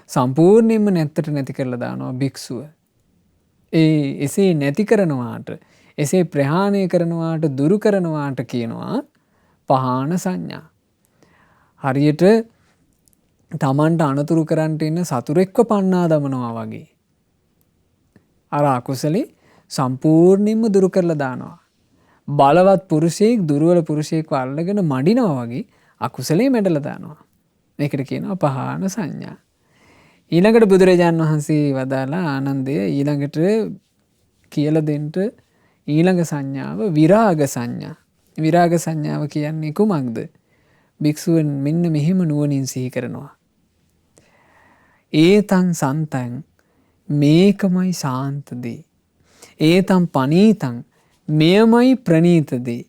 සම්පූර්ණයෙන්ම නැත්තට නැති කරලා දානවා භික්ෂුව. එසේ නැති කරනවාට, එසේ ප්‍රහාණය කරනවාට, දුරු කරනවාට කියනවා පහාන සංඥා. හරියට තමන්ට අනතුරු කරන්ට ඉන්න සතුරෙක්ව පන්නා දමනවා වගේ. අර අකුසලේ සම්පූර්ණයෙන්ම දුරු කරලා දානවා. බලවත් පුරුෂයෙක් දුර්වල පුරුෂයෙක්ව අල්ලගෙන මඩිනවා වගේ අකුසලේ මැඩලා දානවා. මේකට කියනවා පහාන සංඥා. ඊළඟට බුදුරජාණන් වහන්සේ වදාලා ආනන්දය ඊළඟට කියලා දෙන්න ඊළඟ සංඥාව විරාග සංඥා. විරාග සංඥාව කියන්නේ කුමක්ද? භික්ෂුවන් මෙන්න මෙහෙම නුවණින් සිහි කරනවා. ඒතං සන්තං මේකමයි ශාන්ත දේ. ඒතං පනීතං මෙයමයි ප්‍රනීත දේ.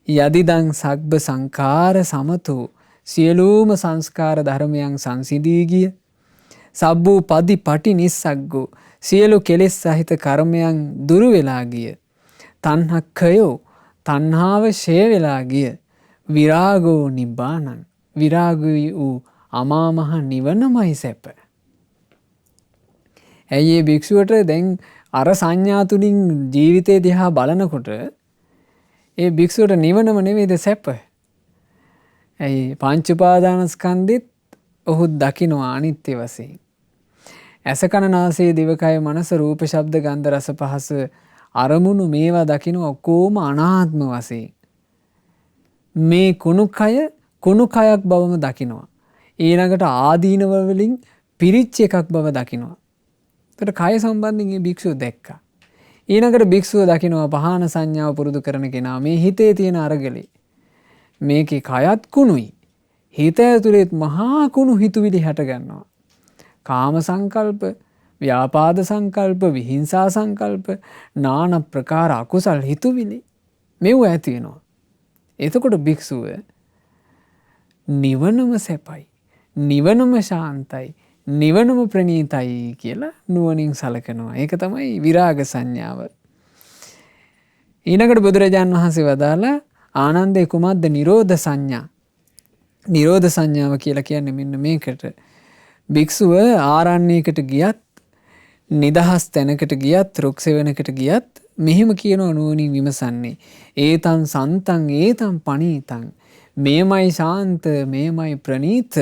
යදිදං සග්බ සංඛාර සමතෝ සියලුම සංස්කාර ධර්මයන් සංසිඳී ගිය සබ්බූ පදි පටි නිස්සග්ගෝ සියලු කෙලෙස් සහිත කර්මයන් දුරු වෙලා ගිය තණ්හක්ඛයෝ තණ්හාව ෂය වෙලා ගිය විරාගෝ නිබ්බානං විරාගී වූ අමා මහ නිවනමයි සැප. ඇයි මේ භික්ෂුවට දැන් අර සංඥා තුලින් ජීවිතේ දිහා බලනකොට ඒ භික්ෂුවට නිවනම නෙවෙයිද සැප? ඇයි පංච උපාදානස්කන්ධෙත් ඔහු දකිනවා අනිත්‍ය වශයෙන්. ඇස කන නාසය දිවකය මනස රූප ශබ්ද ගන්ධ රස පහස අරමුණු මේවා දකින ඔක්කොම අනාත්ම වශයෙන්. මේ කුණු කයක් බවම දකිනවා. ඊළඟට ආදීනව වලින් පිරිච්ච එකක් බව දකිනවා. ඒකට කය සම්බන්ධයෙන් මේ භික්ෂුව දැක්කා. ඊළඟට භික්ෂුව දකිනවා පහාන සංඥාව පුරුදු කරන කෙනා මේ හිතේ තියෙන අරගලේ. මේකේ කයත් කුණුයි. හිත ඇතුළේත් මහා කුණු හිතුවිලි හැට ගන්නවා. කාම සංකල්ප, ව්‍යාපාද සංකල්ප, විහිංසා සංකල්ප, নানা ප්‍රකාර අකුසල් හිතුවිලි මෙව ඇති වෙනවා. එතකොට භික්ෂුව නිවනම සැපයි, නිවනම ශාන්තයි, නිවනම ප්‍රණීතයි කියලා නුවණින් සලකනවා. ඒක තමයි විරාග සංඥාව. ඊළඟට බුදුරජාන් වහන්සේ වදාලා ආනන්දේ කුමද්ද නිරෝධ සංඥා. නිරෝධ සංඥාව කියලා කියන්නේ මෙන්න මේකට. භික්ෂුව ආරණ්‍යයකට ගියත්, නිදහස් තැනකට ගියත්, රුක් සෙවණකට ගියත් මෙහෙම කියනවා නුවණින් විමසන්නේ. ඒතං සන්තං ඒතං පනීතං මේමයි ශාන්ත, මේමයි ප්‍රනීත.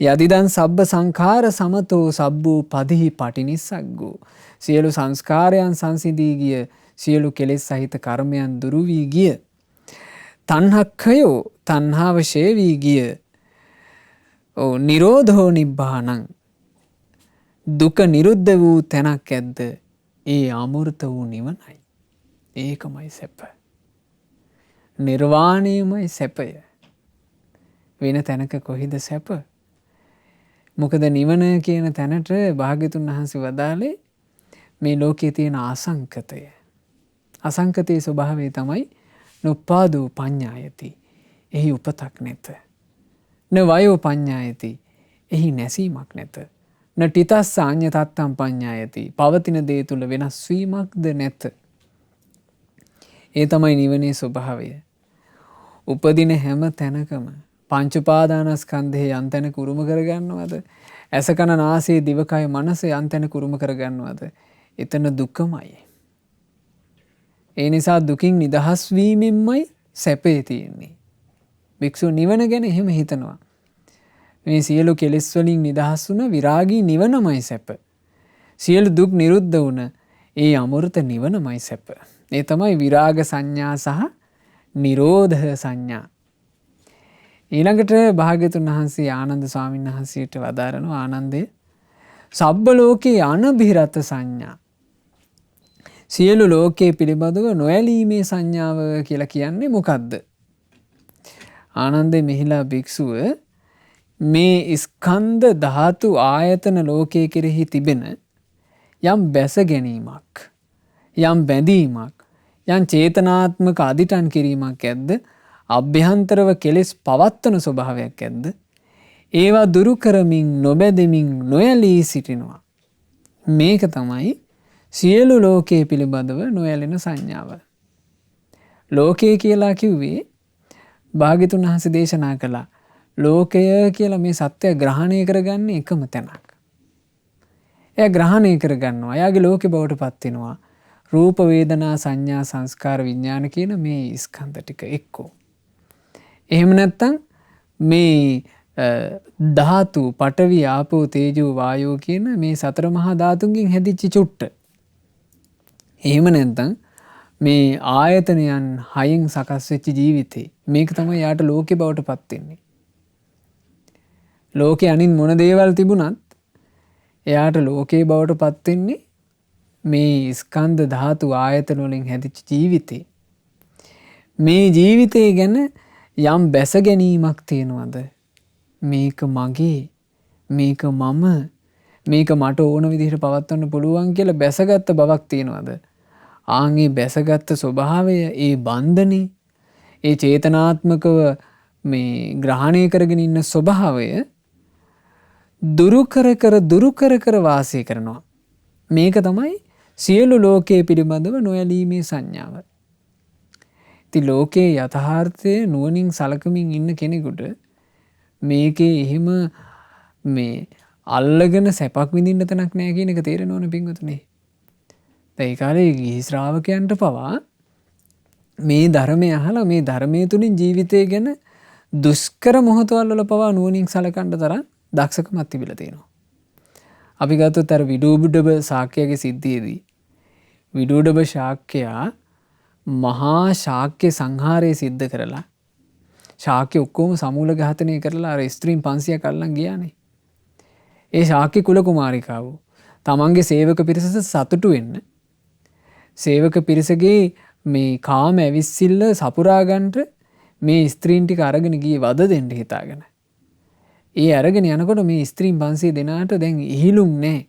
යදිදන් සබ්බ සංඛාර සමතෝ සබ්බූ පදිහි පටිනිස්සග්ගෝ. සියලු සංස්කාරයන් සංසිඳී ගිය, සියලු කෙලෙස් සහිත කර්මයන් දුරු වී ගිය, තණ්හක්ඛයෝ තණ්හාව ෂේ වී ගිය, නිරෝධෝ නිබ්බානං දුක නිරුද්ධ වූ තැනක් ඇද්ද? ඒ අමෘත වූ නිවනයි. ඒකමයි සැප. නිර්වාණයමයි සැපය. වෙන තැනක කොහිද සැප? මොකද නිවන කියන තැනට භාග්‍යතුන් වහන්සේ වදාළේ මේ ලෝකයේ තියෙන අසංකතය. අසංකතයේ ස්වභාවය තමයි නුප්පාදෝ පඤ්ඤායති. එහි උපතක් නැත. න වයෝ පඤ්ඤායති. එහි නැසීමක් නැත. න ටිතස්ස අඤ්ඤ තත්තම් පඤ්ඤායති. පවතින දේ තුල වෙනස් වීමක්ද නැත. ඒ තමයි නිවනේ ස්වභාවය. උපදින හැම තැනකම පංච උපාදානස්කන්ධේ යම් තැනක උරුම කරගන්නවද? ඇස කන නාසය දිවකය මනස යම් තැනක උරුම කරගන්නවද? එතන දුකමයි. ඒ නිසා දුකින් නිදහස් වීමෙන්මයි සැපේ තියෙන්නේ. භික්ෂුව නිවන ගැන එහෙම හිතනවා. මේ සියලු කෙලෙස් වලින් නිදහස් වුණ විරාගී නිවනමයි සැප. සියලු දුක් නිරුද්ධ වුණ ඒ අමෘත නිවනමයි සැප. ඒ තමයි විරාග සංඥා සහ නිරෝධ සංඥා. ඊළඟට භාග්‍යතුන් වහන්සේ ආනන්ද ස්වාමීන් වහන්සේට වදාරනවා, ආනන්දේ සබ්බ ලෝකේ අනබිරත සංඥා. සියලු ලෝකයේ පිළිබඳව නොඇලීමේ සංඥාව කියලා කියන්නේ මොකද්ද? ආනන්දේ මෙහිලා භික්ෂුව මේ ස්කන්ධ ධාතු ආයතන ලෝකයේ කෙරෙහි තිබෙන යම් බැස ගැනීමක්, යම් බැඳීමක්, යම් චේතනාත්මක අදිටන් කිරීමක් ඇද්ද? අභ්‍යන්තරව කෙලෙස් පවත්වන ස්වභාවයක් ඇද්ද? ඒවා දුරු කරමින් නොබැඳෙමින් නොයලී සිටිනවා. මේක තමයි සියලු ලෝකයේ පිළිබඳව නොයැලෙන සංඥාව. ලෝකය කියලා කිව්වේ භාග්‍යතුන් වහන්සේ දේශනා කළා. ලෝකය කියලා මේ සත්‍යය ග්‍රහණය කරගන්නේ එකම තැනක්. එයා ග්‍රහණය කරගන්නවා. එයාගේ ලෝකේ බවට පත් වෙනවා. රූප වේදනා සංඥා සංස්කාර විඥාන කියන මේ ස්කන්ධ ටික එක්කෝ. එහෙම නැත්නම් මේ ධාතු පඨවි ආපෝ තේජෝ වායෝ කියන මේ සතර මහා ධාතුන්ගෙන් හැදිච්ච චුට්ට. එහෙම නැත්නම් මේ ආයතනයන් හයෙන් සකස් වෙච්ච ජීවිතේ. මේක තමයි යාට ලෝකේ බවට පත් වෙන්නේ. ලෝකේ අනින් මොන දේවල් තිබුණත් එයාට ලෝකේ බවට පත් වෙන්නේ මේ ස්කන්ධ ධාතු ආයතන වලින් හැදිච්ච ජීවිතේ. මේ ජීවිතේ ගැන යම් බැස ගැනීමක් තියෙනවද? මේක මගේ, මේක මම, මේක මට ඕන විදිහට පවත්වන්න පුළුවන් කියලා බැසගත්ත බවක් තියෙනවද? ආන්ගේ බැසගත්ත ස්වභාවය, ඒ බන්ධනේ, ඒ චේතනාත්මකව මේ ග්‍රහණය කරගෙන ඉන්න ස්වභාවය දුරු කර වාසය කරනවා. මේක තමයි සියලු ලෝකයේ පිළිබඳව නොයැලීමේ සංඥාව. ඉතින් ලෝකයේ යථාර්ථය නුවණින් සලකමින් ඉන්න කෙනෙකුට මේකේ එහෙම මේ අල්ලගෙන සැපක් විඳින්න තැනක් නැහැ කියන එක තේරෙනවනේ පින්වතුනි. ඒ කාලේ ගිහි ශ්‍රාවකයන්ට පවා මේ ධර්මය අහලා මේ ධර්මයේ තුලින් ජීවිතය ගැන දුෂ්කර මොහොතවල වල පවා නුවණින් සලකන්න තරම් දක්ෂකමක් තිබිලා තියෙනවා. අපි ගත්තොත් අර විදුබුඩබ ශාක්‍යයේ සිද්ධියේදී විදුබුඩබ ශාක්‍යයා මහා ශාක්‍ය සංහාරය සිද්ධ කරලා ශාක්‍ය ඔක්කොම සමූල ඝාතනය කරලා අර ස්ත්‍රීන් 500ක් අල්ලන් ගියානේ. ඒ ශාක්‍ය කුල කුමාරිකාව තමන්ගේ සේවක පිරිස සතුටු වෙන්න සේවක පිරිසගේ මේ කාම ඇවිස්සිල්ල සපුරා ගන්නට මේ ස්ත්‍රීන් ටික අරගෙන ගියේ වද දෙන්න හිතාගෙන. ඒ අරගෙන යනකොට මේ ස්ත්‍රීන් 500 දෙනාට දැන් ඉහිලුම් නැහැ.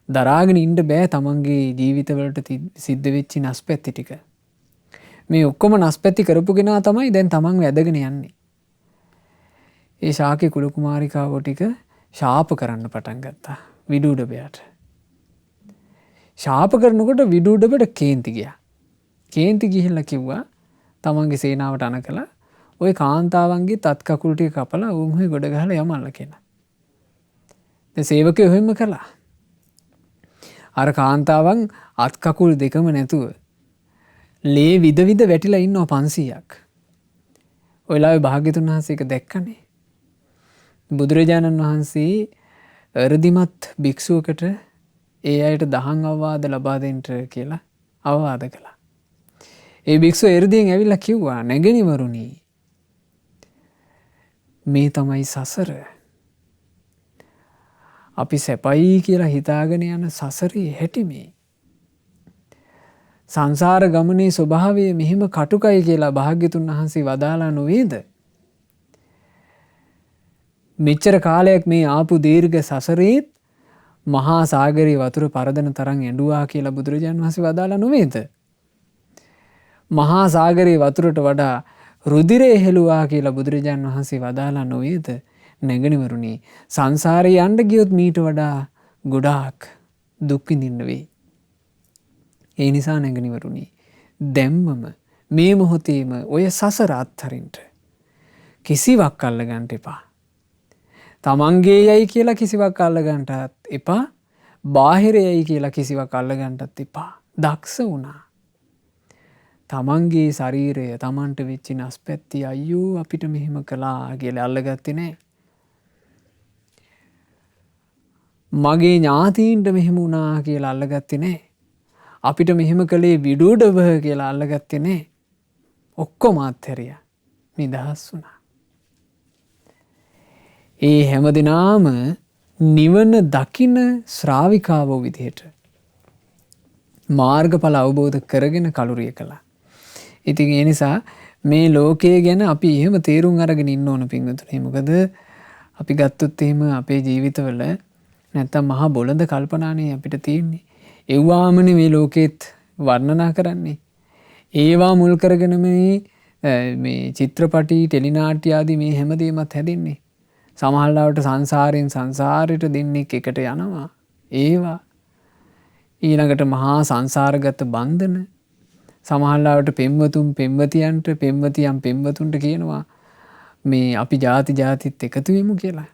දරාගෙන ඉන්න බෑ තමන්ගේ ජීවිතවලට සිද්ධ වෙච්ච නැස්පැති ටික. මේ ඔක්කොම නැස්පැති කරපු කෙනා තමයි දැන් තමන් වැදගෙන යන්නේ. ඒ ශාක්‍ය කුල කුමාරිකාවෝ ටික ශාප කරන්න පටන් ගත්තා විදුඩබයට. ශාප කරනකොට විදුඩබට කේන්ති ගියා. කේන්ති ගිහිල්ලා කිව්වා තමන්ගේ සේනාවට අනකලා ওই කාන්තාවන්ගේ තත් කකුල් ටික කපලා උන්හි ගොඩ ගහලා යමල්ලා කියලා. දැන් සේවකයෝ එහෙම කළා. අර කාන්තාවන් අත් කකුල් දෙකම නැතුව ලේ විද විද වැටිලා ඉන්නවා 500ක්. ඔය වෙලාවේ භාග්‍යතුන් වහන්සේ ඒක දැක්කනේ. බුදුරජාණන් වහන්සේ එ르දිමත් භික්ෂුවකට ඒ අයට දහම් අවවාද ලබා දෙන්න කියලා අවවාද කළා. ඒ භික්ෂුව එ르දියෙන් ඇවිල්ලා කිව්වා නැගණිවරුනි මේ තමයි සසර. අපි සැපයි කියලා හිතාගෙන යන සසරේ හැටි මේ. සංසාර ගමනේ ස්වභාවය මෙහෙම කටුකයි කියලා භාග්‍යතුන් වහන්සේ වදාලා නොවේද? මෙච්චර කාලයක් මේ ආපු දීර්ඝ සසරේත් මහා සාගරේ වතුර පරදන තරම් ඇඬුවා කියලා බුදුරජාණන් වහන්සේ වදාලා නොවේද? මහා සාගරේ වතුරට වඩා රුධිරය හෙළුවා කියලා බුදුරජාණන් වහන්සේ වදාලා නොවේද? නැගණිවරුනි සංසාරේ යන්න ගියොත් මීට වඩා ගොඩාක් දුක් විඳින්න වෙයි. ඒ නිසා නැගණිවරුනි දැම්මම මේ මොහොතේම ඔය සසර අත්හරින්න කිසිවක් අල්ලගන්න එපා. තමන්ගේ යයි කියලා කිසිවක් අල්ලගන්නත් එපා. බාහිරයයි කියලා කිසිවක් අල්ලගන්නත් එපා. දක්ෂ වුණා. තමන්ගේ ශරීරය තමන්ට වෙච්ච නැස්පැත්ති අයියෝ අපිට මෙහෙම කළා කියලා අල්ලගත්තේ නැහැ. මගේ ඥාතීන්ට මෙහෙම වුණා කියලා අල්ලගත්තේ නැහැ. අපිට මෙහෙම කළේ විඩුඩව කියලා අල්ලගත්තේ නැහැ. ඔක්කොම අත්හැරියා. නිදහස් වුණා. ඒ හැමදෙනාම නිවන දකින ශ්‍රාවිකාවෝ විදිහට මාර්ගඵල අවබෝධ කරගෙන කලුරිය කළා. ඉතින් ඒ නිසා මේ ලෝකයේ ගැන අපි එහෙම තේරුම් අරගෙන ඉන්න ඕන පින්වතුනි. මොකද අපි ගත්තොත් එහෙම අපේ ජීවිතවල නැත්තම් මහා බොළඳ කල්පනානේ අපිට තියෙන්නේ. ඒවාමනේ මේ ලෝකෙත් වර්ණනා කරන්නේ. ඒවා මුල් කරගෙන මේ චිත්‍රපටි ටෙලිනාට්‍ය ආදී මේ හැමදේමත් හැදෙන්නේ. සමහරවිට සංසාරයෙන් සංසාරයට දෙන්නෙක් එකට යනවා. ඒවා ඊළඟට මහා සංසාරගත බන්ධන. සමහරවිට පෙම්වතුන් පෙම්වතියන්ට පෙම්වතියන් පෙම්වතුන්ට කියනවා මේ අපි ಜಾතිත් එකතු වෙමු කියලා.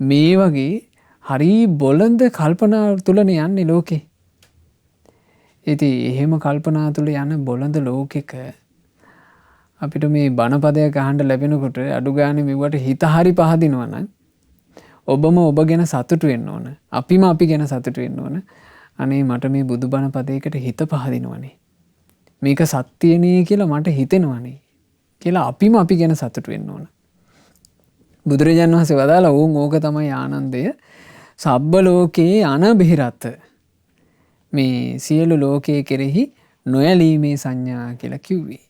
මේ වගේ හරි බොළඳ කල්පනා තුලනේ යන්නේ ලෝකේ. ඉතින් එහෙම කල්පනා තුල යන බොළඳ ලෝකෙක අපිට මේ බණපදයක් අහන්න ලැබෙනකොට අඩු ගානේ මෙවට හිත හරි පහදිනවා නම් ඔබම ඔබ ගැන සතුටු වෙන්න ඕන. අපිම අපි ගැන සතුටු වෙන්න ඕන. අනේ මට මේ බුදුබණ පදයකට හිත පහදිනවනේ. මේක සත්‍යනේ කියලා මට හිතෙනවනේ කියලා අපිම අපි ගැන සතුටු වෙන්න ඕන. බුදුරජාණන් වහන්සේ වදාලා ඕක තමයි ආනන්දය. සබ්බ ලෝකේ අනබිරත. මේ සියලු ලෝකයේ කෙරෙහි නොයලීමේ සංඥා කියලා කිව්වේ.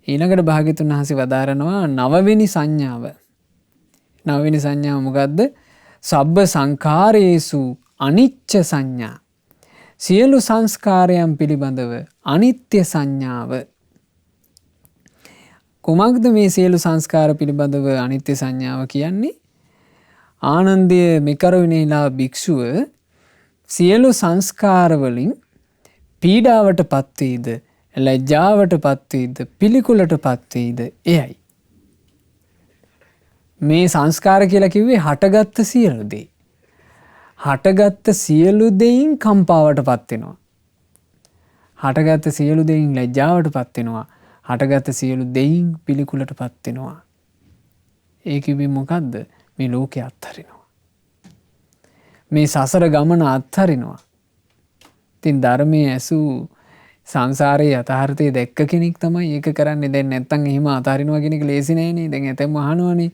ඊළඟට භාග්‍යතුන් වහන්සේ වදාරනවා නවවෙනි සංඥාව. නවවෙනි සංඥාව මොකද්ද? සබ්බ සංඛාරේසු අනිච්ච සංඥා. සියලු සංස්කාරයන් පිළිබඳව අනිත්‍ය සංඥාව. කුමක්ද මේ සියලු සංස්කාර පිළිබඳව අනිත්‍ය සංඥාව කියන්නේ? ආනන්දය මෙකරුණේලා භික්ෂුව සියලු සංස්කාර වලින් පීඩාවට පත් වේද, ලැජ්ජාවට පත් වේද, පිළිකුලට පත් වේද එයයි. මේ සංස්කාර කියලා කිව්වේ හටගත්ත සියලු දේ. හටගත්ත සියලු දෙයින් කම්පාවට පත් වෙනවා. හටගත්ත සියලු දෙයින් ලැජ්ජාවට පත් වෙනවා. හටගත්ත සියලු දෙයින් පිළිකුලට පත් වෙනවා. ඒ කිව්වේ මොකද්ද? මේ ලෝකේ අත්හරිනවා. මේ සසර ගමන අත්හරිනවා. ඉතින් ධර්මයේ ඇසූ සංසාරයේ යථාර්ථය දැක්ක කෙනෙක් තමයි ඒක කරන්නේ. දැන් නැත්තම් එහෙම අතාරිනවා කියන එක ලේසි නෑනේ. දැන් ඇතැම් අහනවානේ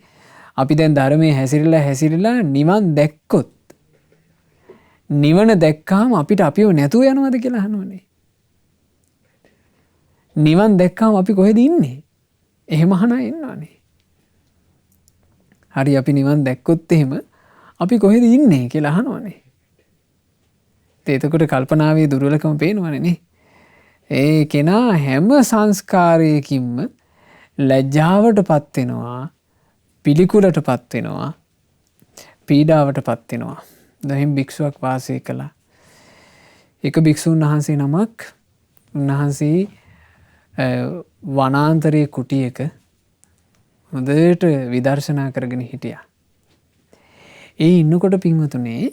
අපි දැන් ධර්මයේ හැසිරিলা නිවන් දැක්කොත් නිවන දැක්කාම අපිට අපිව නැතුව යනවද කියලා අහනවානේ. නිවන් දැක්කාම අපි කොහෙද ඉන්නේ? එහෙම අහන අය ඉන්නවානේ. හරි අපි නිවන් දැක්කොත් එහෙම අපි කොහෙද ඉන්නේ කියලා අහනවානේ. එතකොට කල්පනාවේ දුර්වලකම පේනවනේ නේ. ඒ කෙනා හැම සංස්කාරයකින්ම ලැජ්ජාවට පත් වෙනවා, පිළිකුලට පත් වෙනවා, පීඩාවට පත් වෙනවා. දහිම් භික්ෂුවක් වාසය කළා. එක භික්ෂුන් වහන්සේ නමක් උන්වහන්සේ වනාන්තරයේ කුටියක හොඳට විදර්ශනා කරගෙන හිටියා. ඒ ඉන්නකොට පින්වතුනේ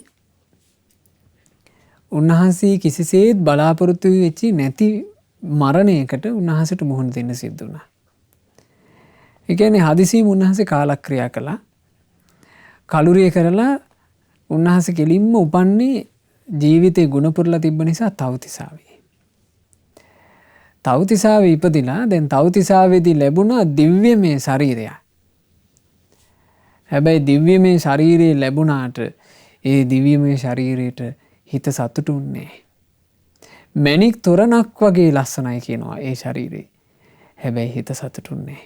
උන්වහන්සේ කිසිසේත් බලාපොරොත්තු වෙච්චි නැති මරණයකට උන්වහන්සේට මුහුණ දෙන්න සිද්ධ වුණා. ඒ කියන්නේ හදිසියෙම උන්වහන්සේ කාලක්‍රියා කළා. කලුරිය කරලා උන්වහන්සේ කෙලින්ම උපන්නේ ජීවිතේ ගුණ පුරලා තිබ්බ නිසා තව්තිසාවේ. තව්තිසාවේ ඉපදිලා දැන් තව්තිසාවේදී ලැබුණා දිව්‍යමය ශරීරය. හැබැයි දිව්‍යමය ශරීරය ලැබුණාට ඒ දිව්‍යමය ශරීරයට හිත සතුටුුන්නේ. මැණික් තොරණක් වගේ ලස්සනයි කියනවා ඒ ශරීරේ. හැබැයි හිත සතුටුුන්නේ.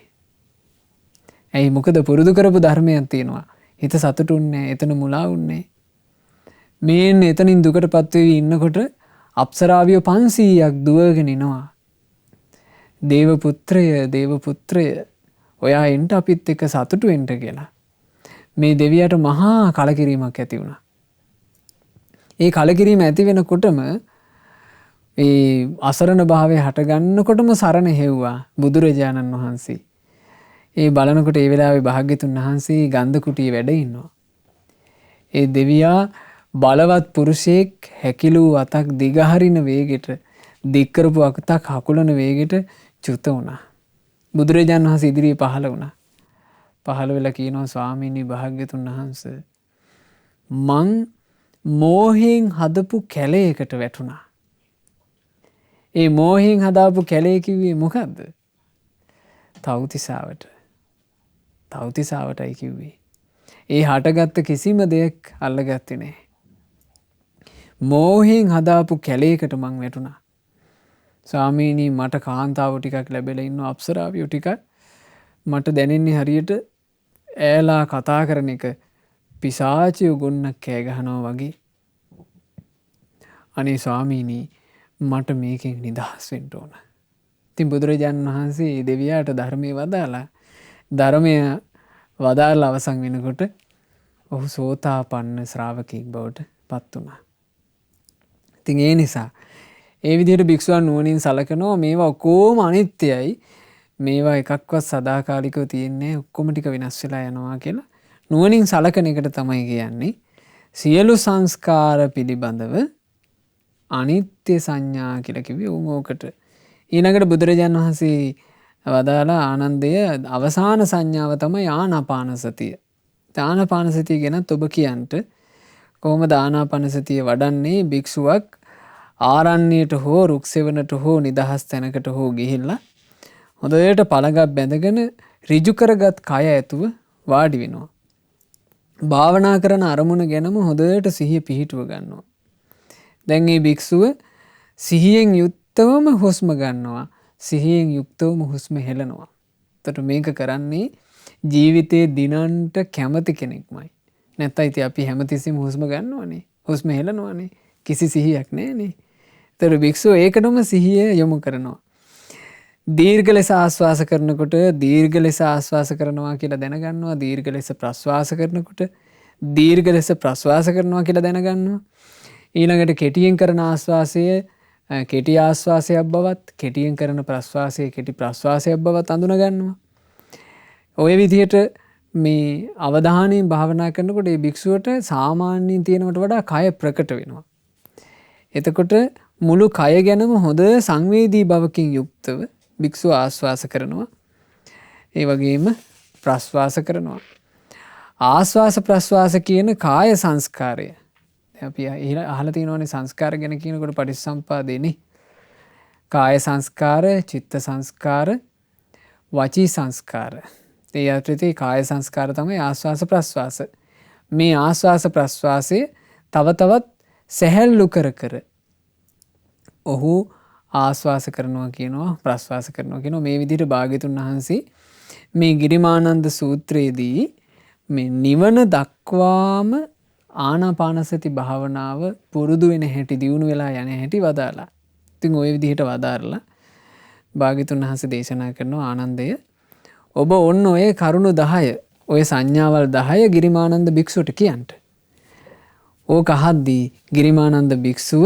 ඇයි මොකද පුරුදු කරපු ධර්මයක් තියෙනවා. හිත සතුටුුන්නේ එතන මුලා වුන්නේ. මේන් එතනින් දුකටපත් වෙවි ඉන්නකොට අප්සරාවියෝ 500ක් දුවගෙන එනවා. දේවපුත්‍රය ඔයා එන්ට අපිත් එක්ක සතුටු වෙන්න කියලා. මේ දෙවියට මහා කලකිරීමක් ඇති වුණා. ඒ කලකිරීම ඇති වෙනකොටම ඒ අසරණ භාවය හටගන්නකොටම සරණ හෙව්වා බුදුරජාණන් වහන්සේ. ඒ බලනකොට ඒ වෙලාවේ භාග්‍යතුන් වහන්සේ ගන්ධ කුටියේ වැඩ ඉන්නවා. ඒ දෙවියා බලවත් පුරුෂයෙක් හැකිලූ අතක් දිගහරින වේගෙට දික් කරපු අතක් හකුලන වේගෙට චුත වුණා. බුදුරජාණන් වහන්සේ ඉදිරියේ පහළ වුණා. පහළ වෙලා කියනවා ස්වාමීනි භාග්‍යතුන් වහන්සේ මං මෝහයෙන් හදපු කැලයකට වැටුණා. ඒ මෝහයෙන් හදාපු කැලේ කිව්වේ මොකද්ද? තව්තිසාවට. තව්තිසාවටයි කිව්වේ. ඒ හටගත්ත කිසිම දෙයක් අල්ලගත්තේ නැහැ. මෝහයෙන් හදාපු කැලේකට මං වැටුණා. ස්වාමීනි මට කාන්තාව ටිකක් ලැබෙලා ඉන්නවා අප්සරාවියෝ ටිකක්. මට දැනෙන්නේ හරියට ඈලා කතා කරන එක පිසාචියෝ ගොන්නක් කෑ ගහනවා වගේ. අනේ ස්වාමීනි මට මේකෙන් නිදහස් වෙන්න ඕන. ඉතින් බුදුරජාණන් වහන්සේ දෙවියාට ධර්මයේ වදාලා ධර්මය වදාලා අවසන් වෙනකොට ඔහු සෝතාපන්න ශ්‍රාවකෙක් බවට පත් වුණා. ඉතින් ඒ නිසා ඒ විදිහට භික්ෂුන් නුවණින් සලකනවා මේවා ඔක්කොම අනිත්‍යයි. මේවා එකක්වත් සදාකාලිකව තියෙන්නේ ඔක්කොම ටික වෙනස් වෙලා යනවා කියලා නුවණින් සලකන එකට තමයි කියන්නේ සියලු සංස්කාර පිළිබඳව අනිත්‍ය සංඥා කියලා කිව්වේ ඕකට. ඊළඟට බුදුරජාණන් වහන්සේ වදාලා ආනන්දය අවසාන සංඥාව තමයි ආනාපාන සතිය. ආනාපාන සතිය ගැනත් ඔබ කියන්ට කොහොමද ආනාපාන සතිය වඩන්නේ? භික්ෂුවක් ආරණ්‍යයට හෝ රුක් සෙවණට හෝ නිදහස් තැනකට හෝ ගිහිල්ලා හොඳට පළඟක් බැඳගෙන ඍජු කරගත් කය ඇතුව වාඩි වෙනවා. භාවනා කරන අරමුණ ගැනම හොඳට සිහිය පිහිටුව ගන්නවා. දැන් මේ භික්ෂුව සිහියෙන් යුක්තවම හුස්ම ගන්නවා. සිහියෙන් යුක්තවම හුස්ම හෙලනවා. එතකොට මේක කරන්නේ ජීවිතේ දිනන්ට කැමති කෙනෙක්මයි. නැත්නම් ඉතින් අපි හැමතිස්සෙම හුස්ම ගන්නවනේ. හුස්ම හෙලනවනේ. කිසි සිහියක් නැහැනේ. එතකොට භික්ෂුව ඒකටම සිහිය යොමු කරනවා. දීර්ඝ ලෙස ආශ්වාස කරනකොට දීර්ඝ ලෙස ආශ්වාස කරනවා කියලා දැනගන්නවා. දීර්ඝ ලෙස ප්‍රශ්වාස කරනකොට දීර්ඝ ලෙස ප්‍රශ්වාස කරනවා කියලා දැනගන්නවා. ඊළඟට කෙටියෙන් කරන ආශ්වාසය කෙටි ආශ්වාසයක් බවත් කෙටියෙන් කරන ප්‍රශ්වාසය කෙටි ප්‍රශ්වාසයක් බවත් අඳුන ගන්නවා. ඔය විදිහට මේ අවධානයෙන් භාවනා කරනකොට මේ භික්ෂුවට සාමාන්‍යයෙන් තියෙනවට වඩා කය ප්‍රකට වෙනවා. එතකොට මුළු කය ගැනම හොඳ සංවේදී බවකින් යුක්තව භික්ෂුව ආශ්වාස කරනවා. ඒ වගේම ප්‍රශ්වාස කරනවා. ආශ්වාස ප්‍රශ්වාස කියන කාය සංස්කාරය. අපි අහලා තියෙනවානේ සංස්කාර ගැන කියනකොට පටිච්චසමුප්පාදේනේ. කාය සංස්කාර, චිත්ත සංස්කාර, වචී සංස්කාර. ඒ අතරේ කාය සංස්කාර තමයි ආශ්වාස ප්‍රශ්වාස. මේ ආශ්වාස ප්‍රශ්වාසයේ තව තවත් සැහැල්ලු කර කර ඔහු ආශ්වාස කරනවා කියනවා ප්‍රශ්වාස කරනවා කියනවා. මේ විදිහට භාග්‍යතුන් වහන්සේ මේ ගිරිමානන්ද සූත්‍රයේදී මේ නිවන දක්වාම ආනාපානසති භාවනාව පුරුදු වෙන හැටි දියුණු වෙලා යන හැටි වදාලා. ඉතින් ওই විදිහට වදාරලා භාග්‍යතුන් වහන්සේ දේශනා කරනවා ආනන්දය ඔබ ඔන්න ඔය කරුණු 10 ඔය සංඥාවල් 10 ගිරිමානන්ද භික්ෂුවට කියන්න. ඕක අහද්දී ගිරිමානන්ද භික්ෂුව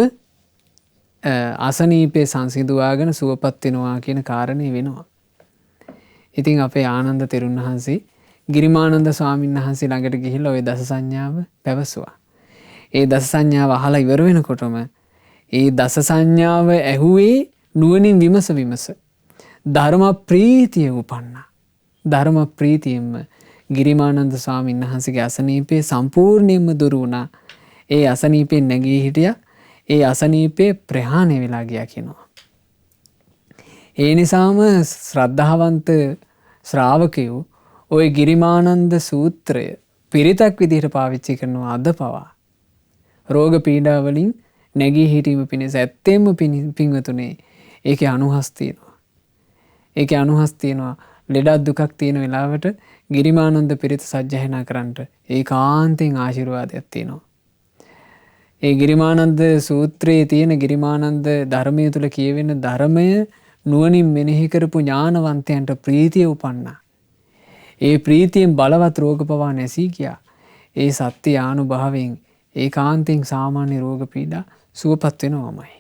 අසනීපේ සංසිඳුවාගෙන සුවපත් වෙනවා කියන කාරණේ වෙනවා. ඉතින් අපේ ආනන්ද තෙරුන් වහන්සේ ගිරිමානන්ද ස්වාමීන් වහන්සේ ළඟට ගිහිල්ලා ওই දස සංඥාව පැවසුවා. ඒ දස සංඥාව අහලා ඉවර වෙනකොටම ඒ දස සංඥාව ඇහුවේ නුවණින් විමස ධර්ම ප්‍රීතිය උපන්නා. ධර්ම ප්‍රීතියෙන්ම ගිරිමානන්ද ස්වාමීන් වහන්සේගේ අසනීපේ සම්පූර්ණයෙන්ම දුරු වුණා. ඒ අසනීපෙන් නැගී හිටියා. ඒ අසනීපේ ප්‍රහාණය වෙලා ගියා කියනවා. ඒ නිසාම ශ්‍රද්ධාවන්ත ශ්‍රාවකයෝ ওই ගිරිමානන්ද සූත්‍රය පිරිතක් විදිහට පාවිච්චි කරනවා අද පවා. රෝග පීඩා වලින් නැගී හිටීම පිණිස ඇත්තෙන්ම පින්වතුනේ ඒකේ අනුහස් තියෙනවා. ඒකේ අනුහස් තියෙනවා. ලෙඩක් දුකක් තියෙන වෙලාවට ගිරිමානන්ද පිරිත සජ්ජායනා කරන්නට ඒකාන්තයෙන් ආශිර්වාදයක් තියෙනවා. ඒ ගිරිමානන්ද සූත්‍රයේ තියෙන ගිරිමානන්ද ධර්මයේ තුල කියවෙන ධර්මය නුවණින් මෙනෙහි කරපු ඥානවන්තයන්ට ප්‍රීතිය උපන්නා. ඒ ප්‍රීතියෙන් බලවත් රෝග පවා නැසී ගියා. ඒ සත්‍ය ආනුභාවයෙන් ඒකාන්තයෙන් සාමාන්‍ය රෝග පීඩා සුවපත් වෙනවමයි.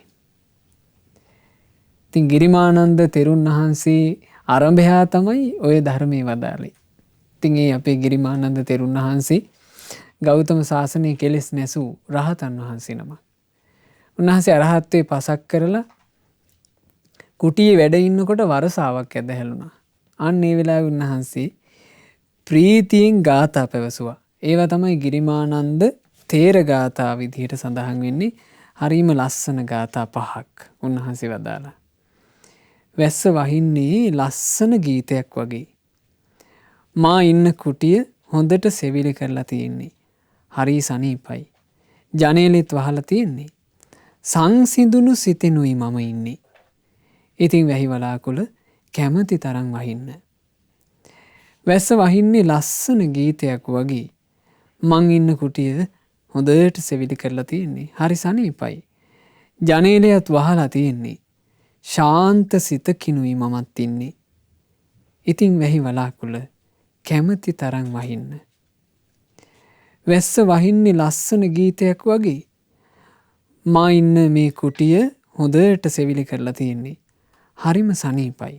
ඉතින් ගිරිමානන්ද තෙරුන් වහන්සේ ආරම්භයා තමයි ওই ධර්මයේ වදාළේ. ඉතින් ඒ අපේ ගිරිමානන්ද තෙරුන් වහන්සේ ගෞතම සාසනයේ කෙලෙස් නැසූ රහතන් වහන්සේ නමක්. උන්වහන්සේ අරහත්ත්වේ පසක් කරලා කුටියේ වැඩ ඉන්නකොට වරසාවක් ඇදහැළුණා. අන්න ඒ වෙලාවේ උන්වහන්සේ ප්‍රීතියෙන් ගාථා පැවසුවා. ඒවා තමයි ගිරිමානන්ද තේර ගාථා විදිහට සඳහන් වෙන්නේ. හරිම ලස්සන ගාථා 5ක් උන්වහන්සේ වදාලා. වැස්ස වහින්නේ ලස්සන ගීතයක් වගේ. මා ඉන්න කුටිය හොඳට සෙවිලි කරලා තියෙන්නේ. හරි සනීපයි. ජනේලෙත් වහලා තියෙන්නේ. සංසිඳුණු සිතෙනුයි මම ඉන්නේ. ඉතින් වැහි වලාකුළ කැමති තරම් වහින්න. වැස්ස වහින්නේ ලස්සන ගීතයක් වගේ. මං ඉන්න කුටිය හොඳට සෙවිලි කරලා තියෙන්නේ. හරි සනීපයි. ජනේලයත් වහලා තියෙන්නේ. ශාන්ත සිතකිනුයි මමත් ඉන්නේ. ඉතින් වැහි වලාකුළ කැමති තරම් වහින්න. වැස්ස වහින්නේ ලස්සන ගීතයක් වගේ. මා ඉන්න මේ කුටිය හොඳට සෙවිලි කරලා තියෙන්නේ. හරිම සනීපයි.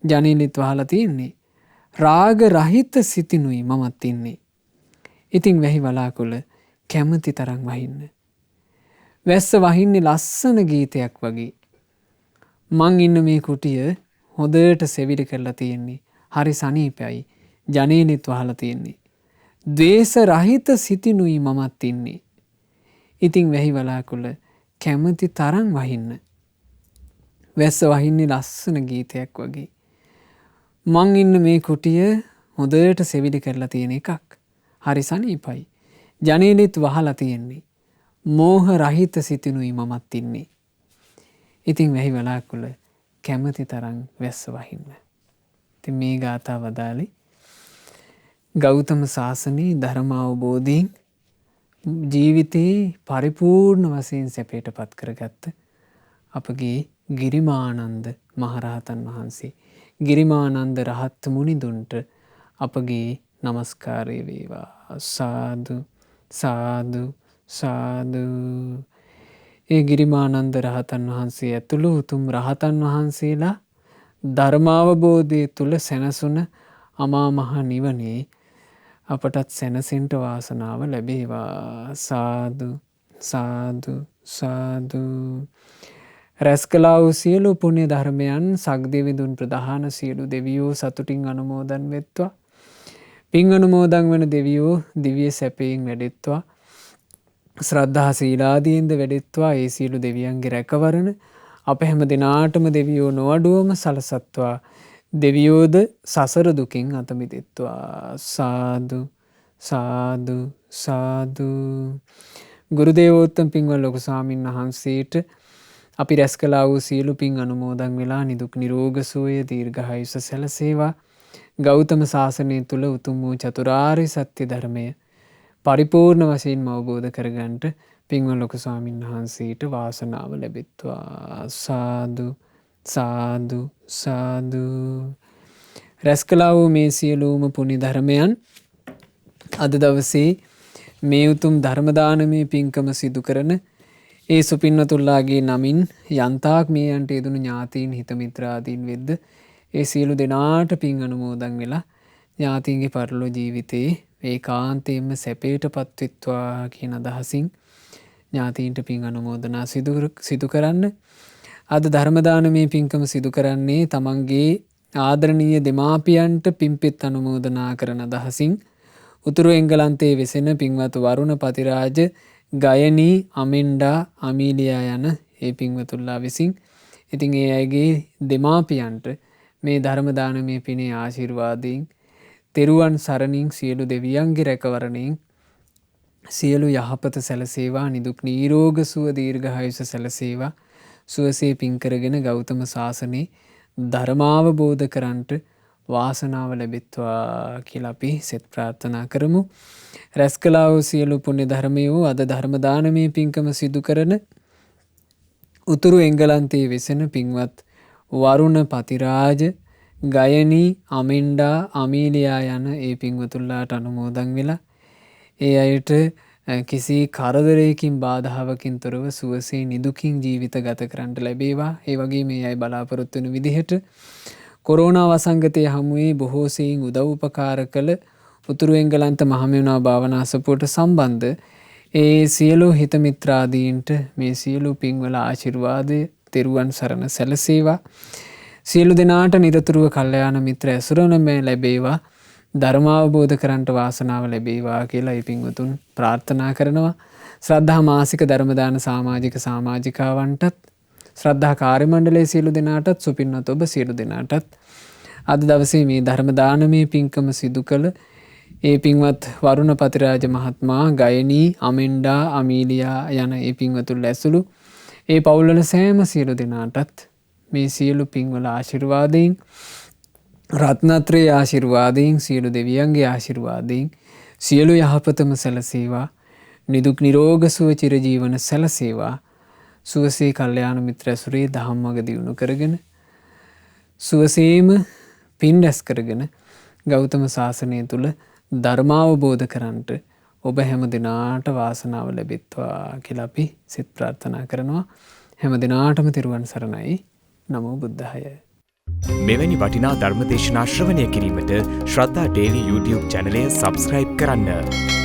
ජනේලෙත් වහලා තියෙන්නේ. රාග රහිත සිතිනුයි මමත් ඉන්නේ. ඉතින් වැහි වලාකුළ කැමති තරම් වහින්න. වැස්ස වහින්නේ ලස්සන ගීතයක් වගේ. මං ඉන්න මේ කුටිය හොඳට සෙවිලි කරලා තියෙන්නේ. හරි සනීපයි. ජනේලෙත් වහලා තියෙන්නේ. ද්වේෂ රහිත සිතිනුයි මමත් ඉන්නේ. ඉතින් වැහි වලාකුළ කැමති තරම් වහින්න. වැස්ස වහින්නේ ලස්සන ගීතයක් වගේ. මං ඉන්න මේ කුටිය හොඳට සෙවිලි කරලා තියෙන එකක්. හරි සනීපයි. ජනේලෙත් වහලා තියෙන්නේ. මෝහ රහිත සිතිනුයි මමත් ඉන්නේ. ඉතින් වැහි වලාකුළ කැමති තරම් වැස්ස වහින්න. ඉතින් මේ ගාථා වදාළේ ගෞතම සාසනයේ ධර්ම අවබෝධයෙන් ජීවිතේ පරිපූර්ණ වශයෙන් සැපයට පත් කරගත්ත අපගේ ගිරිමානන්ද මහරහතන් වහන්සේ ගිරිමානන්ද රහත් මුනිදුන්ට අපගේ නමස්කාරය වේවා. සාදු සාදු සාදු. ඒ ගිරිමානන්ද රහතන් වහන්සේ ඇතුළු උතුම් රහතන් වහන්සේලා ධර්මාවබෝධය තුළ සැනසුන අමා මහ නිවනේ අපටත් සැනසෙන්ට වාසනාව ලැබේවා. සාදු සාදු සාදු. රැස් කළා වූ සියලු පුණ්‍ය ධර්මයන් සක්දෙවිඳුන් ප්‍රධාන සියලු දෙවියෝ සතුටින් අනුමෝදන් වෙත්වා. පින් අනුමෝදන් වන දෙවියෝ දිව්‍ය සැපයෙන් වැඩෙත්වා. ශ්‍රද්ධා සීලාදීන්ද වැඩෙත්වා. ඒ සියලු දෙවියන්ගේ රැකවරණ අප හැම දිනාටම දෙවියෝ නොඅඩුවම සලසත්වා. දෙවියෝද සසර දුකින් අත මිදෙත්වා. සාදු සාදු සාදු. ගුරු දේවෝත්තම පින්වත් ලොකු ස්වාමීන් වහන්සේට අපි රැස් කළා වූ සියලු පින් අනුමෝදන් වෙලා නිදුක් නිරෝග සුවය දීර්ඝායුෂ සැලසේවා. ගෞතම සාසනය තුල උතුම් වූ චතුරාර්ය සත්‍ය ධර්මය පරිපූර්ණ වශයෙන්ම අවබෝධ කරගන්නට පින්වත් ලොකු ස්වාමීන් වහන්සේට වාසනාව ලැබෙත්වා. සාදු සාදු සාදු. රැස් කළා වූ මේ සියලුම පුණ්‍ය ධර්මයන් අද දවසේ මේ උතුම් ධර්ම දානමය පින්කම සිදු කරන ඒ සුපින්නතුල්ලාගේ නමින් යන්තාක් මේ යන්ට යෙදුණු ඥාතීන් හිත මිත්‍රාදීන් වෙද්ද ඒ සියලු දෙනාට පින් අනුමෝදන් වෙලා ඥාතීන්ගේ පරලෝ ජීවිතේ ඒකාන්තයෙන්ම සැපයට පත්වෙත්වා කියන අදහසින් ඥාතීන්ට පින් අනුමෝදනා සිදු කරන්න. අද ධර්ම දානමය පින්කම සිදු කරන්නේ තමන්ගේ ආදරණීය දෙමාපියන්ට පින්පෙත් අනුමෝදනා කරන අදහසින් උතුරු එංගලන්තයේ වෙසෙන පින්වත් වරුණ පතිරාජ, ගයනී, අමෙන්ඩා, අමීලියා යන ඒ පින්වතුන්ලා විසින් ඉතින් ඒ අයගේ දෙමාපියන්ට මේ ධර්ම දානමය පිනේ ආශිර්වාදයෙන් තෙරුවන් සරණින් සියලු දෙවියන්ගේ රැකවරණයෙන් සියලු යහපත සැලසේවා, නිදුක් නිරෝග සුව දීර්ඝායුෂ සැලසේවා, සුවසේ පින් කරගෙන ගෞතම සාසනේ ධර්මාවබෝධ කරන්ට වාසනාව ලැබෙත්වා කියලා අපි සෙත් ප්‍රාර්ථනා කරමු. රැස් කළා වූ සියලු පුණ්‍ය ධර්මයෝ අද ධර්ම දානමය පින්කම සිදු කරන උතුරු එංගලන්තයේ වෙසෙන පින්වත් වරුණ පතිරාජ, ගයනී, අමෙන්ඩා, අමීලියා යන ඒ පින්වතුන්ලාට අනුමෝදන් වෙලා ඒ අයට කිසි කරදරයකින් බාධාවකින් තොරව සුවසේ නිදුකින් ජීවිත ගත කරන්නට ලැබේවා. ඒ වගේ මේ අය බලාපොරොත්තු වෙන විදිහට කොරෝනා වසංගතය හමුවේ බොහෝ සෙයින් උදව් උපකාර කළ උතුරු එංගලන්ත මහමෙවුනා භාවනා අසපුවට සම්බන්ධ ඒ සියලු හිත මිත්‍රාදීන්ට මේ සියලු පින්වල ආශිර්වාදය තෙරුවන් සරණ සැලසේවා. සියලු දෙනාට නිරතුරුව කල්යාණ මිත්‍ර ඇසුරම ලැබේවා. ධර්මාවබෝධ කරන්ට වාසනාව ලැබේවා කියලා ඒ පින්වතුන් ප්‍රාර්ථනා කරනවා. ශ්‍රද්ධා මාසික ධර්මදාන සමාජික සමාජිකාවන්ටත් ශ්‍රද්ධා කාර්ය මණ්ඩලයේ සියලු දෙනාටත් සුපින්වත් ඔබ සියලු දෙනාටත් අද දවසේ මේ ධර්ම දානමය පින්කම සිදු කළ ඒ පින්වත් වරුණ පතිරාජ මහත්මයා, ගයනී, අමෙන්ඩා, අමීලියා යන ඒ පින්වතුන් ඇසුළු ඒ පවුල්වල සෑම සියලු දෙනාටත් මේ සියලු පින්වල ආශිර්වාදයෙන්, රත්නත්‍රයේ ආශිර්වාදයෙන්, සියලු දෙවියන්ගේ ආශිර්වාදයෙන් සියලු යහපතම සැලසේවා. නිදුක් නිරෝග සුව චිරජීවන සැලසේවා. සුවසේ කල්යාණ මිත්‍ර ඇසුරේ ධම්මග දියුණු කරගෙන සුවසේම පින් රැස් කරගෙන ගෞතම සාසනය තුල ධර්මාවබෝධ කරන්ට ඔබ හැම දිනාට වාසනාව ලැබෙත්වා කියලා අපි සිත ප්‍රාර්ථනා කරනවා. හැම දිනාටම තෙරුවන් සරණයි. නමෝ බුද්ධාය. මෙවැනි වටිනා ධර්ම දේශනා ශ්‍රවණය කිරීමට ශ්‍රද්ධා ඩේලි YouTube චැනලය සබ්ස්ක්‍රයිබ් කරන්න.